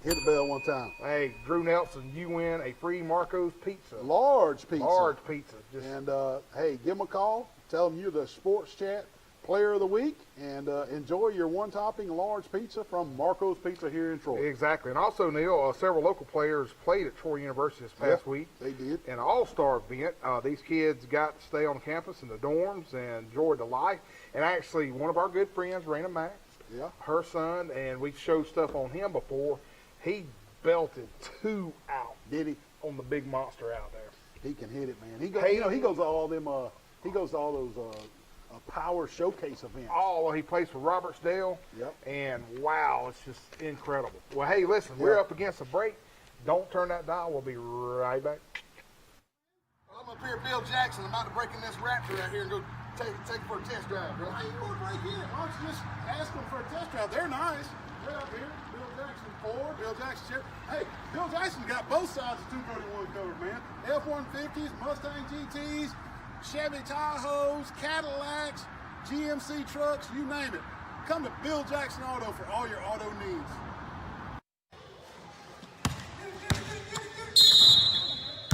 Hit the bell one time. Hey, Drew Nelson, you win a free Marco's pizza. Large pizza. Large pizza. And, hey, give him a call. Tell him you're the Sports Chat Player of the Week, and enjoy your one-topping large pizza from Marco's Pizza here in Troy. Exactly. And also, Neal, several local players played at Troy University this past week. They did. In an all-star event. These kids got to stay on campus in the dorms and enjoyed the life. And actually, one of our good friends, Raina Max, her son, and we showed stuff on him before, he belted 2 out. Did he? On the big monster out there. He can hit it, man. He goes to all them. He goes to all those power showcase events. Oh, well, he plays for Robertsdale. Yep. And wow, it's just incredible. Well, hey, listen, we're up against a break. Don't turn that dial. We'll be right back. Well, I'm up here at Bill Jackson. I'm about to break in this Raptor out here and go take it for a test drive, bro. How you going to break in? Why don't you just ask them for a test drive? They're nice. They're up here. Bill Jackson Ford, Bill Jackson Chevy. Hey, Bill Jackson got both sides of 231 covered, man. F-150s, Mustang GTs, Chevy Tahoes, Cadillacs, GMC trucks, you name it. Come to Bill Jackson Auto for all your auto needs.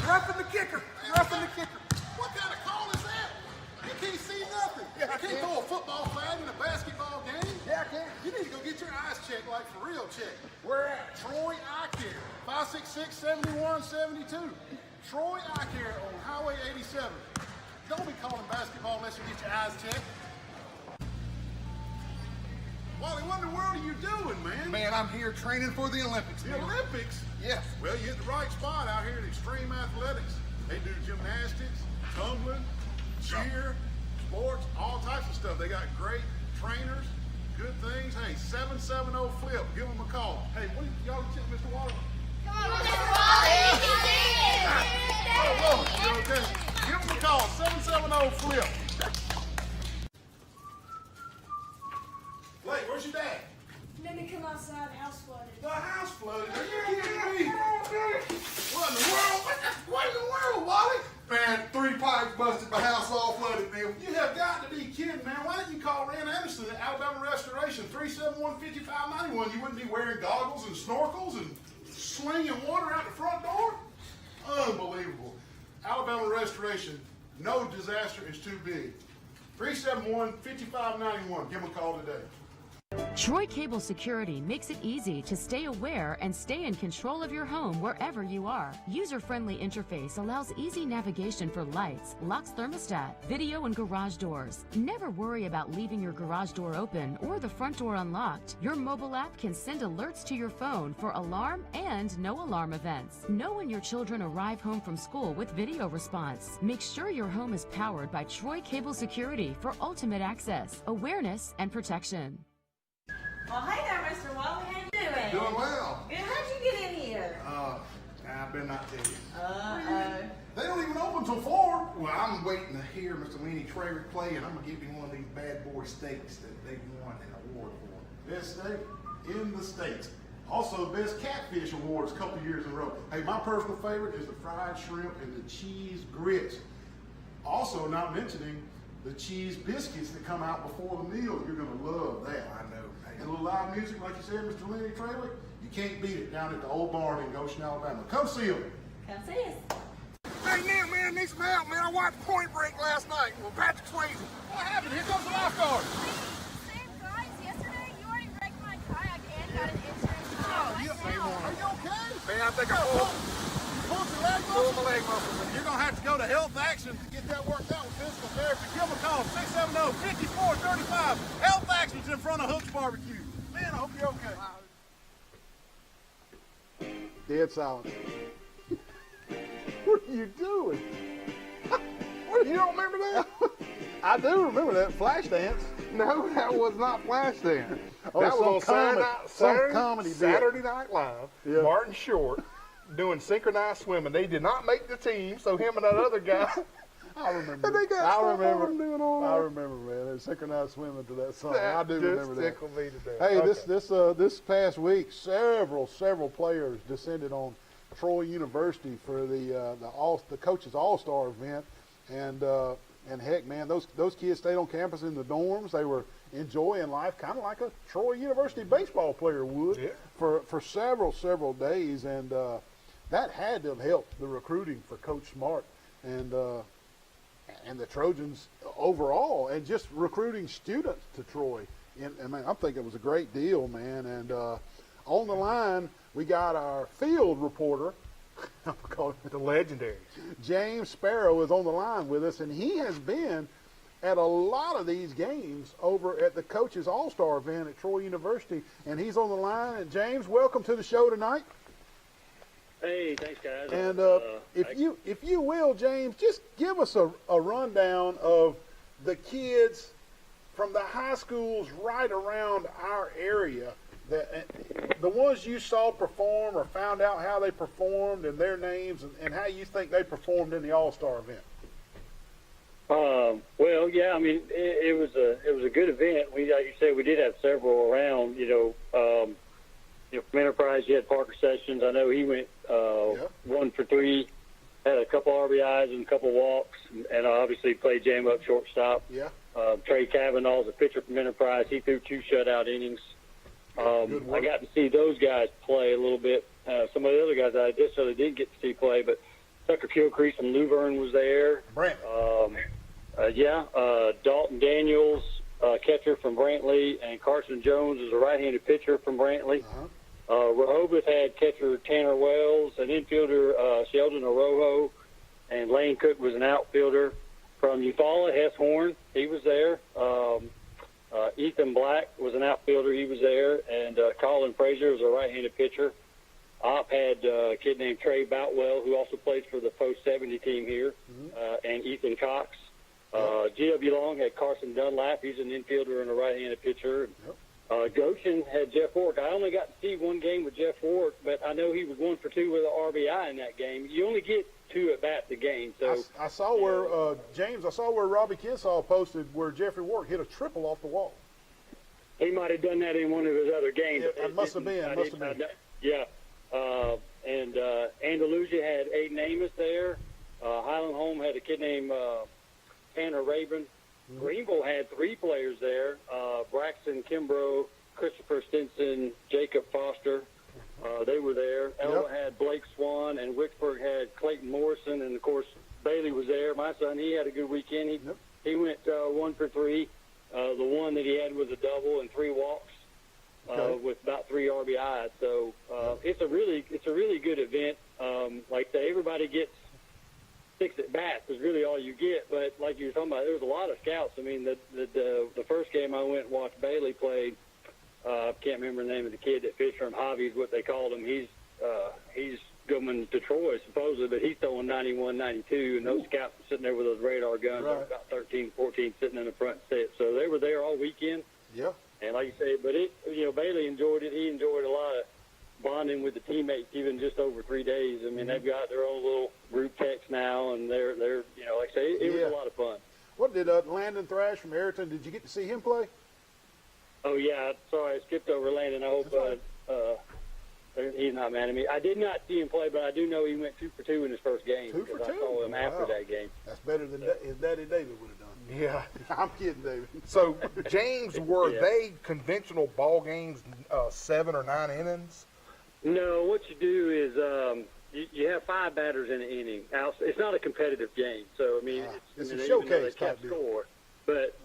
Roughing the kicker. Roughing the kicker. What kind of call is that? You can't see nothing. Yeah, I can't throw a football flag in a basketball game. Yeah, I can. You need to go get your eyes checked, like for real check. Where at? Troy Eye Care, 566-7172. Troy Eye Care on Highway 87. Don't be calling basketball unless you get your eyes checked. Wally, what in the world are you doing, man? Man, I'm here training for the Olympics. The Olympics? Yes. Well, you're at the right spot out here at Extreme Athletics. They do gymnastics, tumbling, cheer, sports, all types of stuff. They got great trainers, good things. Hey, 770-FLIP. Give them a call. Hey, what y'all check Mr. Wally? Come on, Mr. Wally. Oh, whoa, you okay? Give them a call, 770-FLIP. Blake, where's your dad? Let me come outside, house flooded. The house flooded. Are you kidding me? What in the world? What in the world, Wally? Man, 3 pipes busted, my house all flooded, Neil. You have got to be kidding, man. Why didn't you call Rand Anderson at Alabama Restoration, 371-5591? You wouldn't be wearing goggles and snorkels and slinging water out the front door? Unbelievable. Alabama Restoration, no disaster is too big. 371-5591. Give them a call today. Troy Cable Security makes it easy to stay aware and stay in control of your home wherever you are. User-friendly interface allows easy navigation for lights, locks thermostat, video and garage doors. Never worry about leaving your garage door open or the front door unlocked. Your mobile app can send alerts to your phone for alarm and no alarm events. Know when your children arrive home from school with video response. Make sure your home is powered by Troy Cable Security for ultimate access, awareness, and protection. Well, hey there, Mr. Wally. How you doing? Doing well. Good. How'd you get in here? I better not tell you. Uh-oh. They don't even open moving till 4. Well, I'm waiting to hear Mr. Lenny Traver play, and I'm gonna give him one of these bad boy steaks that they won an award for. Best steak in the States. Also, best catfish awards a couple years in a row. Hey, my personal favorite is the fried shrimp and the cheese grits. Also, not mentioning the cheese biscuits that come out before the meal. You're gonna love that. I know. And a little live music, like you said, Mr. Lenny Traver, you can't beat it down at the old barn in Goshen, Alabama. Come see them. Come see us. Hey, Neal, man, I need some help, man. I watched Point Break last night. Well, Patrick Swayze. What happened? Here comes the lifeguard. Same guys, yesterday you already wrecked my kayak and got an insurance. Are you okay? Man, I think I pulled your leg muscle. Pulled my leg muscle. You're going to have to go to Health Action to get that worked out with physical therapy. Give them a call, 670-5435. Health Action's in front of Hook's Barbecue. Man, I hope you're okay. Dead silence. What are you doing? You don't remember that? I do remember that. Flashdance. No, that was not Flashdance. Oh, That was on some comedy bit. Saturday Night Live. Yeah. Martin Short doing synchronized swimming. They did not make the team, so him and that other guy. I remember. And they got I stuff remember. on them doing all I that. remember, man. They synchronized swimming to that song. That I do just remember that. tickled me to death. Hey, Okay. this past week, several players descended on Troy University for the coaches All-Star event, and heck, man, those kids stayed on campus in the dorms. They were enjoying life, kind of like a Troy University baseball player would, for several days, and that had to have helped the recruiting for Coach Smart and the Trojans overall, and just recruiting students to Troy. And man, I think it was a great deal, man. And on the line, we got our field reporter, I'm calling it The legendary James Sparrow, is on the line with us, and he has been at a lot of these games over at the Coaches All-Star event at Troy University, and he's on the line. And James, welcome to the show tonight. Hey, thanks, guys. And if you will, James, just give us a rundown of the kids from the high schools right around our area, the ones you saw perform or found out how they performed and their names, and how you think they performed in the All-Star event. Well, yeah, I mean, it was a good event. We, like you said, we did have several around. From Enterprise, you had Parker Sessions. I know he went 1 for 3, had a couple RBIs and a couple walks, and obviously played jam up shortstop. Yeah. Trey Kavanaugh's a pitcher from Enterprise. He threw 2 shutout innings. I got to see those guys play a little bit. Some of the other guys I just really didn't get to see play, but Tucker Kilcrease from Luverne was there. Brent. Dalton Daniels, catcher from Brantley, and Carson Jones is a right-handed pitcher from Brantley. Rehoboth had catcher Tanner Wells, an infielder Sheldon Orojo, and Lane Cook was an outfielder. From Eufaula, Hess Horn, he was there. Ethan Black was an outfielder, he was there. And Colin Frazier was a right-handed pitcher. Op had a kid named Trey Boutwell, who also plays for the post-70 team here, and Ethan Cox. G.W. Long had Carson Dunlap. He's an infielder and a right-handed pitcher. Goshen had Jeff Warwick. I only got to see one game with Jeff Warwick, but I know he was 1 for 2 with an RBI in that game. You only get 2 at-bats a game. So I saw where, James, I saw where Robbie Kinsaw posted where Jeffrey Warwick hit a triple off the wall. He might have done that in one of his other games. It must have been. Yeah. And Andalusia had Aiden Amos there. Highland Home had a kid named Tanner Rabin. Greenville had 3 players there, Braxton Kimbrough, Christopher Stinson, Jacob Foster. They were there. Elba had Blake Swan, and Wicksburg had Clayton Morrison, and, of course, Bailey was there. My son, he had a good weekend. He went 1 for 3. The one that he had was a double and 3 walks with about 3 RBIs. So it's a really good event. Like I say, everybody gets 6 at-bats is really all you get. But like you were talking about, there was a lot of scouts. I mean, the first game I went and watched Bailey played, I can't remember the name of the kid that fished from Javi's, what they called him. He's going to Troy, supposedly, but he's throwing 91, 92, and those scouts are sitting there with those radar guns, about 13, 14, sitting in the front set. So they were there all weekend. Yeah. And like you say, but Bailey enjoyed it. He enjoyed a lot of bonding with the teammates, even just over 3 days. I mean, they've got their own little group text now, and they're did Landon Thrash from Ayrton, did you get to see him play? Oh yeah, sorry, I skipped over Landon. I hope he's not mad at me. I did not see him play, but I do know he went 2 for 2 in his first game. 2 for 2? I saw him after that game. That's better than his daddy David would have done. Yeah. I'm kidding, David. So, James, were they conventional ball games, 7 or 9 innings? No, what you do is you have 5 batters in an inning. It's not a competitive game, so I mean, it's a even showcase though they type kept score. But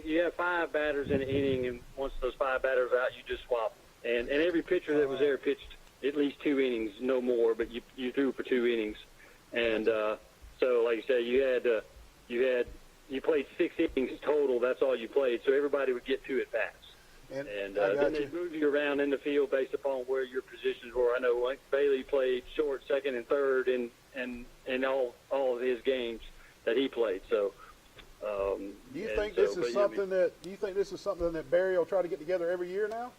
you have 5 batters in an inning, and once those 5 batters are out, you just swap them. And every pitcher that was there pitched at least 2 innings, no more. But you threw for 2 innings, and so like you said, you played 6 innings total. That's all you played. So everybody would get 2 at bats. And then they moved you around in the field based upon where your positions were. I know Bailey played short, second, and third in all of his games that he played. So. Do you think this is something that Barry will try to get together every year now?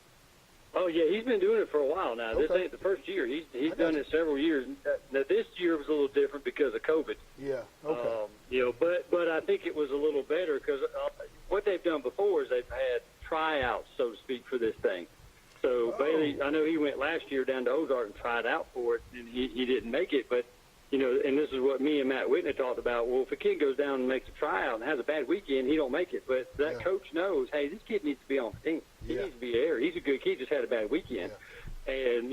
Oh yeah, he's been doing it for a while now. This ain't the first year. He's done it several years. Now this year was a little different because of COVID. Yeah. Okay. But I think it was a little better because what they've done before is they've had tryouts, so to speak, for this thing. So Bailey, I know he went last year down to Ozark and tried out for it, and he didn't make it, but. And this is what me and Matt Whitney talked about. Well, if a kid goes down and makes a tryout and has a bad weekend, he don't make it. But that coach knows, hey, this kid needs to be on the team. He needs to be there. He's a good kid, just had a bad weekend. Yeah. And,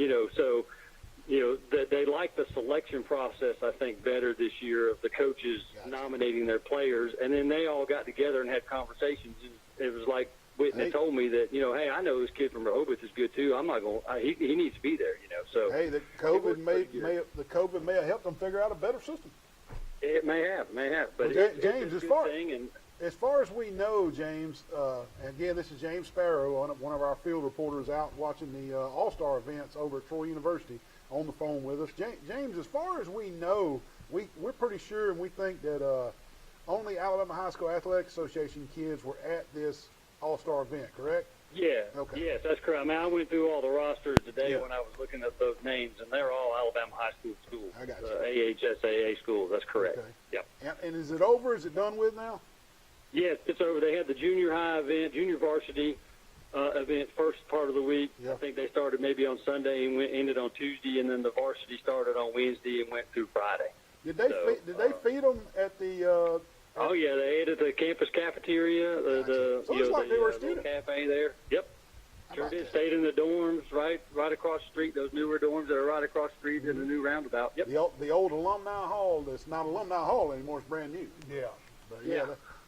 they like the selection process, I think, better this year of the coaches nominating their players. And then they all got together and had conversations. And it was like Whitney told me that, hey, I know this kid from Rehoboth is good too. I'm not going. He needs to be there, So hey, the COVID may have helped them figure out a better system. It may have. But well, James, as far as we know, James, and again, this is James Sparrow, one of our field reporters out watching the All-Star events over at Troy University, on the phone with us. James, as far as we know, we're pretty sure, and we think that only Alabama High School Athletic Association kids were at this All-Star event, correct? Yeah. Okay. Yes, that's correct. I mean, I went through all the rosters today when I was looking at those names, and they're all Alabama high school schools. I got you. AHSAA schools. That's correct. Okay. Yep. And is it over? Is it done with now? Yes, it's over. They had the junior high event, junior varsity event first part of the week. Yep. I think they started maybe on Sunday and ended on Tuesday, and then the varsity started on Wednesday and went through Friday. Did they feed them at the? Oh yeah, they ate at the campus cafeteria, the cafe there. Yep, sure did. Stayed in the dorms right across the street. Those newer dorms that are right across the street in the new roundabout. Yep. The old alumni hall that's not alumni hall anymore. It's brand new. Yeah. But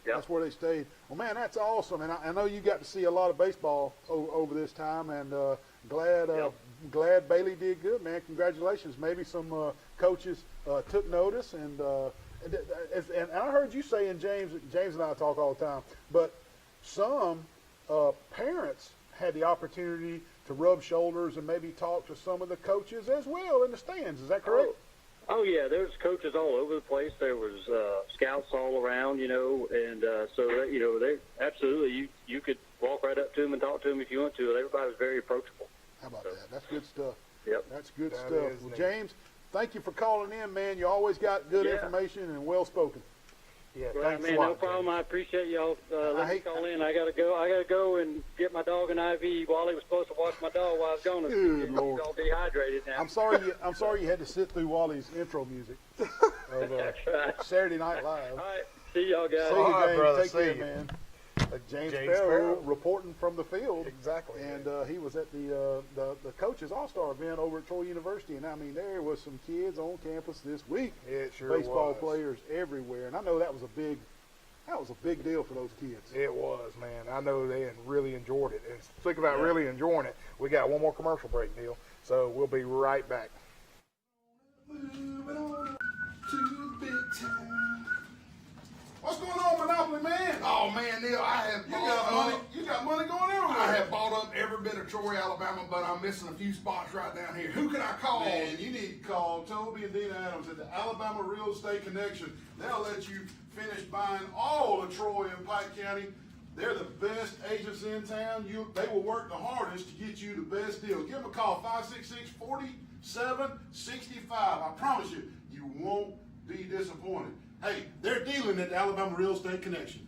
that's where they stayed. Well, man, that's awesome. And I know you got to see a lot of baseball over this time, and glad Bailey did good, man. Congratulations. Maybe some coaches took notice and I heard you saying, James and I talk all the time, but some parents had the opportunity to rub shoulders and maybe talk to some of the coaches as well in the stands. Is that correct? Oh yeah, there's coaches all over the place. There was scouts all around, and so they absolutely you could walk right up to them and talk to them if you want to. Everybody was very approachable. How about that? That's good stuff. Yep, that's good stuff. Well, James, thank you for calling in, man. You always got good information and well spoken. Yeah, well, man, no problem. I appreciate y'all letting me call in. I gotta go and get my dog an IV. Wally was supposed to watch my dog while I was gone. Good Lord. He's all dehydrated now. I'm sorry you had to sit through Wally's intro music of Saturday Night Live. All right, see y'all guys. See you, James. Brother. Take care, man. James Sparrow reporting from the field. Exactly. And he was at the coaches All-Star event over at Troy University, and I mean there was some kids on campus this week. It sure Baseball players everywhere, and I know that was a big deal for those kids. It was, man. I know they really enjoyed it. And speaking about really enjoying it, we got one more commercial break, Neal. So we'll be right back. Moving on to the big time. What's going on, Monopoly man? Oh man, Neal, you got money going everywhere. I have bought up every bit of Troy, Alabama, but I'm missing a few spots right down here. Who can I call? Man, you need to call Toby and Dina Adams at the Alabama Real Estate Connection. They'll let you finish buying all of Troy and Pike County. They're the best agents in town. They will work the hardest to get you the best deal. Give them a call, 566-4765. I promise you, you won't be disappointed. Hey, they're dealing at the Alabama Real Estate Connection.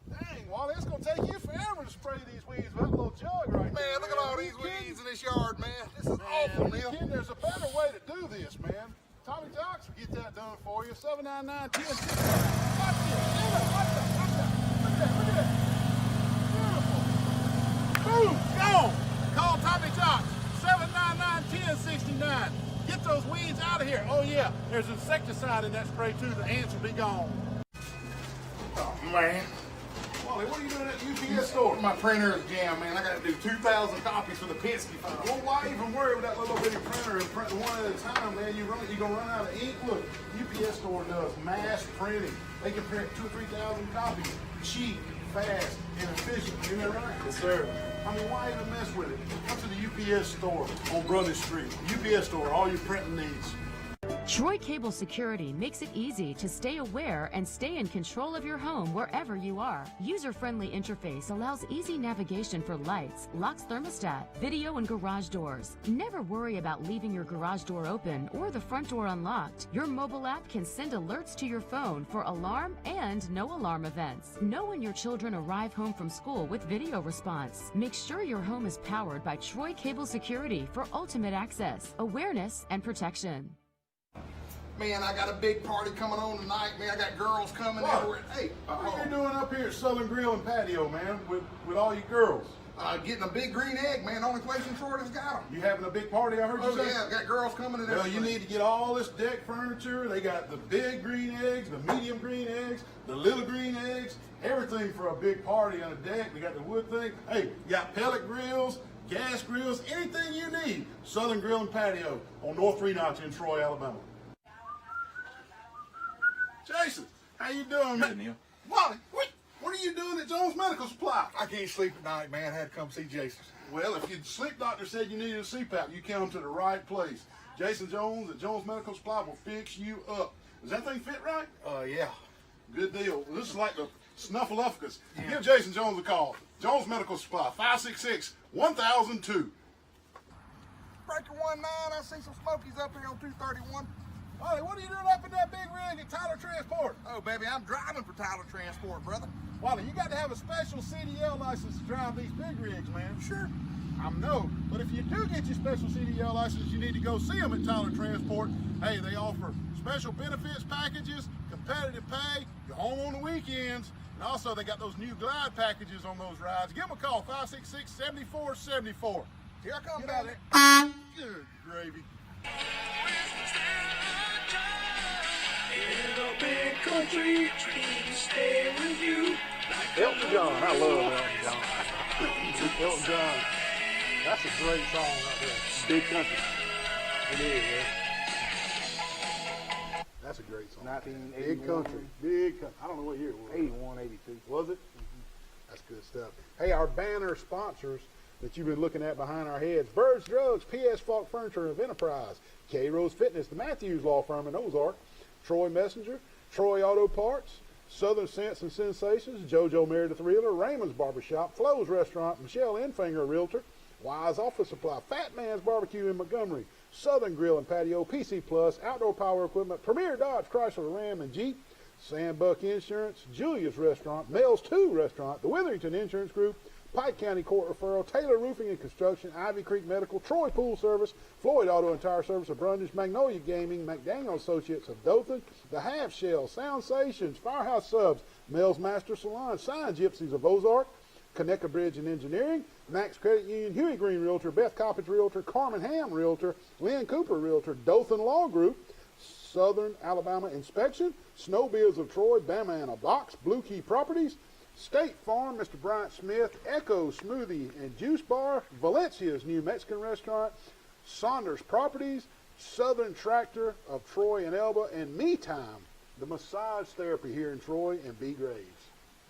Dang, Wally, it's going to take you forever to spray these weeds with that little jug right there. Man, look at all these weeds in this yard, man. This is awful, Neal. Kid, there's a better way to do this, man. Tommy Jocks will get that done for you. 799-1060. Watch this. Watch that. Look at that. Beautiful. Boom. Gone. Call Tommy Jocks. 799-1069. Get those weeds out of here. Oh, yeah. There's insecticide in that spray, too. The ants will be gone. Oh, man. Wally, what are you doing at the UPS store? My printer is jammed, man. I got to do 2,000 copies for the Penske file. Well, why even worry with that little bitty printer and print one at a time, man? You're going to run out of ink. Look, UPS store does mass printing. They can print 2,000 or 3,000 copies. Cheap, fast, and efficient. Isn't that right? Yes, sir. I mean, why even mess with it? Come to the UPS store on Brothers Street. UPS store, all your printing needs. Troy Cable Security makes it easy to stay aware and stay in control of your home wherever you are. User-friendly interface allows easy navigation for lights, locks thermostat, video, and garage doors. Never worry about leaving your garage door open or the front door unlocked. Your mobile app can send alerts to your phone for alarm and no alarm events. Know when your children arrive home from school with video response. Make sure your home is powered by Troy Cable Security for ultimate access, awareness, and protection. Man, I got a big party coming on tonight, man. I got girls coming everywhere. Hey, What are you doing up here at Southern Grill and Patio, man, with all you girls? Getting a big green egg, man. Only place in Florida's got them. You having a big party, I heard you say? Yeah, got girls coming and Well, everything. you need to get all this deck furniture. They got the big green eggs, the medium green eggs, the little green eggs, everything for a big party on a deck. They got the wood thing. Hey, you got pellet grills, gas grills, anything you need. Southern Grill and Patio on North 3 Notch in Troy, Alabama. Jason, how you doing, man? Neal. Wally, what are you doing at Jones Medical Supply? I can't sleep at night, man. I had to come see Jason. Well, if your sleep doctor said you needed a CPAP, you came to the right place. Jason Jones at Jones Medical Supply will fix you up. Does that thing fit right? Yeah. Good deal. This is like the Snuffleupagus. Give Jason Jones a call. Jones Medical Supply, 566-1002. Breaker 19, I see some smokies up here on 231. Ollie, what are you doing up in that big rig at Tyler Transport? Oh, baby, I'm driving for Tyler Transport, brother. Wally, you got to have a special CDL license to drive these big rigs, man. Sure. I know, but if you do get your special CDL license, you need to go see them at Tyler Transport. Hey, they offer special benefits packages, competitive pay, you're home on the weekends, and also they got those new glide packages on those rides. Give them a call, 566-7474. Here I come, Get out baby. there. Good gravy. Elton John, I love Elton John. Elton John, that's a great song right there. Big country. It is, yeah. That's a great song. 1981. Big country. Big country. I don't know what year it was. 81, 82. Was it? That's good stuff. Hey, our banner sponsors that you've been looking at behind our heads: Birds Drugs, P.S. Falk Furniture of Enterprise, K. Rose Fitness, the Matthews Law Firm in Ozark, Troy Messenger, Troy Auto Parts, Southern Scents and Sensations, JoJo Meredith Realtor, Raymond's Barbershop, Flo's Restaurant, Michelle Enfinger Realtor, Wise Office Supply, Fat Man's Barbecue in Montgomery, Southern Grill and Patio, PC Plus, Outdoor Power Equipment, Premier Dodge, Chrysler, Ram, and Jeep, Sandbuck Insurance, Julia's Restaurant, Mel's 2 Restaurant, the Witherington Insurance Group, Pike County Court Referral, Taylor Roofing and Construction, Ivy Creek Medical, Troy Pool Service, Floyd Auto and Tire Service of Brundage, Magnolia Gaming, McDaniel Associates of Dothan, The Half Shell, Soundsations, Firehouse Subs, Mel's Master Salon, Sign Gypsies of Ozark, Conecuh Bridge and Engineering, Max Credit Union, Huey Green Realtor, Beth Coppage Realtor, Carmen Ham Realtor, Lynn Cooper Realtor, Dothan Law Group, Southern Alabama Inspection, Snowbills of Troy, Bama in a Box, Blue Key Properties, State Farm, Mr. Bryant Smith, Echo Smoothie and Juice Bar, Valencia's New Mexican Restaurant, Saunders Properties, Southern Tractor of Troy and Elba, and Me Time, the massage therapy here in Troy, and B. Graves.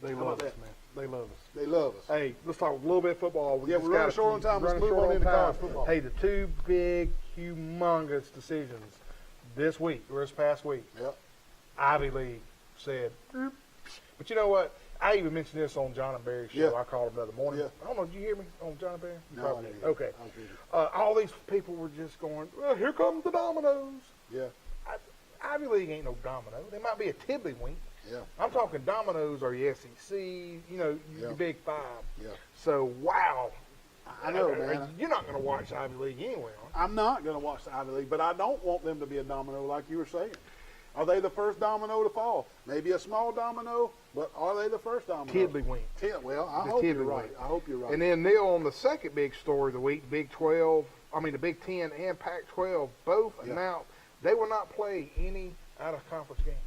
They love us, man. They love us. They love us. Hey, let's talk a little bit of football. Yeah, we're running short on time. Let's move on into college football. Hey, the two big, humongous decisions this past week. Yep. Ivy League said, but you know what? I even mentioned this on John and Barry's show. Yeah. I called him the other morning. Yeah. I don't know, did you hear me on John and Barry? No, Probably I didn't. Okay. All these people were just going, well, here comes the dominoes. Yeah. Ivy League ain't no domino. They might be a tiddlywink. Yeah. I'm talking dominoes are your SEC, you know, your Big Five. Yeah. So, wow. I know, man. You're not going to watch Ivy League anyway, I'm not going to watch the Ivy League, but I don't want them to be a domino like you were saying. Are they the first domino to fall? Maybe a small domino, but are they the first domino? Tiddlywink. Well, I hope you're right. I hope you're right. And then, Neil, on the second big story of the week, the Big 10 and Pac-12 both announced they will not play any out-of-conference games,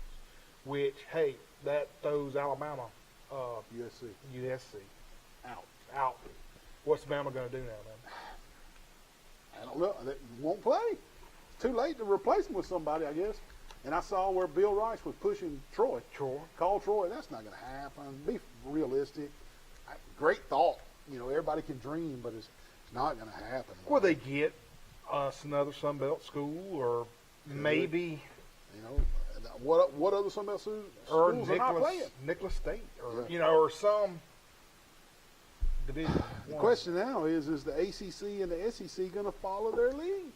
which, hey, that throws Alabama, USC out. What's Bama going to do now, man? I don't know. They won't play. It's too late to replace them with somebody, I guess. And I saw where Bill Rice was pushing Troy. Call Troy. That's not going to happen. Be realistic. Great thought. You know, everybody can dream, but it's not going to happen. Will they get us another Sun Belt school, or maybe, you know, what other Sun Belt schools or are not playing? Nicholas State, or you know, or some division. The question now is the ACC and the SEC going to follow their lead?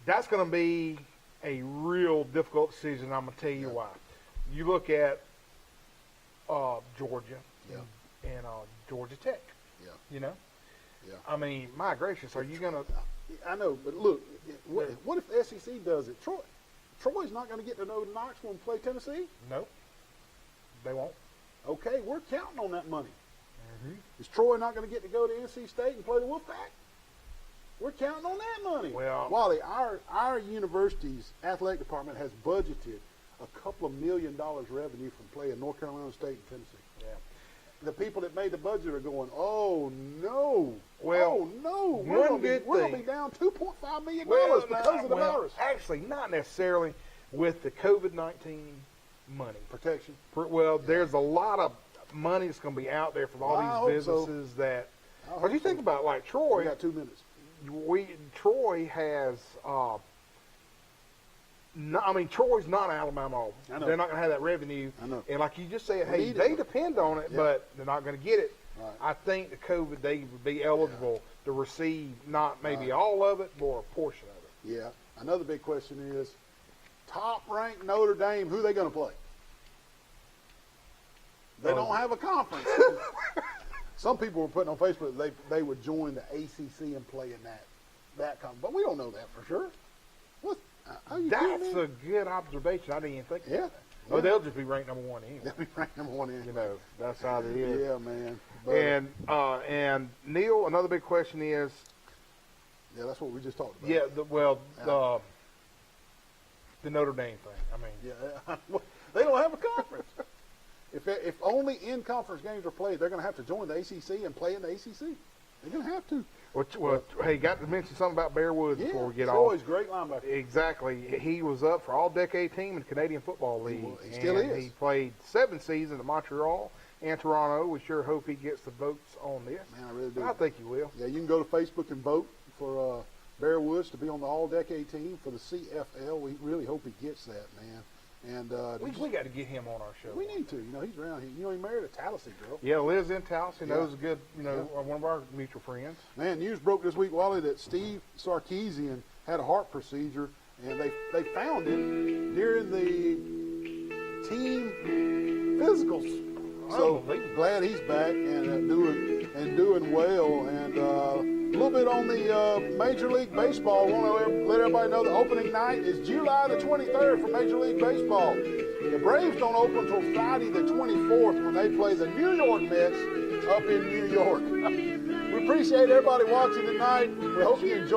That's going to be a real difficult decision. I'm going to tell you why. You look at Georgia and Georgia Tech. Yeah. You know? Yeah. I mean, my gracious, are you going to... I know, but look, what if the SEC does it? Troy's not going to get to know Knoxville and play Tennessee? Nope. They won't. Okay, we're counting on that money. Mm-hmm. Is Troy not going to get to go to NC State and play the Wolfpack? We're counting on that money. Well, Wally, our university's athletic department has budgeted a couple of $1 million revenue from playing North Carolina State and Tennessee. Yeah. The people that made the budget are going, oh no, well, no, we're going to be down $2.5 million because of the virus. Actually, not necessarily with the COVID-19 money. Protection. There's a lot of money that's going to be out there from all these businesses that. But you think about like Troy. We got 2 minutes. Troy has. Troy's not Alabama. They're not going to have that revenue. I know. And like you just said, hey, they depend on it, but they're not going to get it. Right. I think the COVID, they would be eligible to receive not maybe all of it, but a portion of it. Yeah. Another big question is, top-ranked Notre Dame, who are they going to play? They don't have a conference. Some people were putting on Facebook that they would join the ACC and play in that conference, but we don't know that for sure. That's a good observation. I didn't even think of that. Oh, they'll just be ranked number one anyway. They'll be ranked number one anyway. You know, that's how it is. Yeah, man. But, and Neil, another big question is. Yeah, that's what we just talked about. Yeah, the Notre Dame thing. I mean, yeah, they don't have a conference. If only in-conference games are played, they're going to have to join the ACC and play in the ACC. They're going to have to. Hey, got to mention something about Bear Woods before we get off. Troy's great linebacker. Exactly. He was up for All-Decade Team in the Canadian Football League. He still is. He played 7 seasons in Montreal and Toronto. We sure hope he gets the votes on this. Man, I really do. I think he will. Yeah, you can go to Facebook and vote for Bear Woods to be on the All-Decade Team for the CFL. We really hope he gets that, man. And we got to get him on our show. We need to. You know, he's around here. You know, he married a Tallahassee girl. Yeah, lives in Tallahassee. Knows a good, one of our mutual friends. Man, news broke this week, Wally, that Steve Sarkisian had a heart procedure, and they found him during the team physicals. So glad he's back and doing well. And a little bit on the Major League Baseball. I want to let everybody know the opening night is July the 23rd for Major League Baseball. The Braves don't open until Friday the 24th when they play the New York Mets up in New York. We appreciate everybody watching tonight. We hope you enjoy.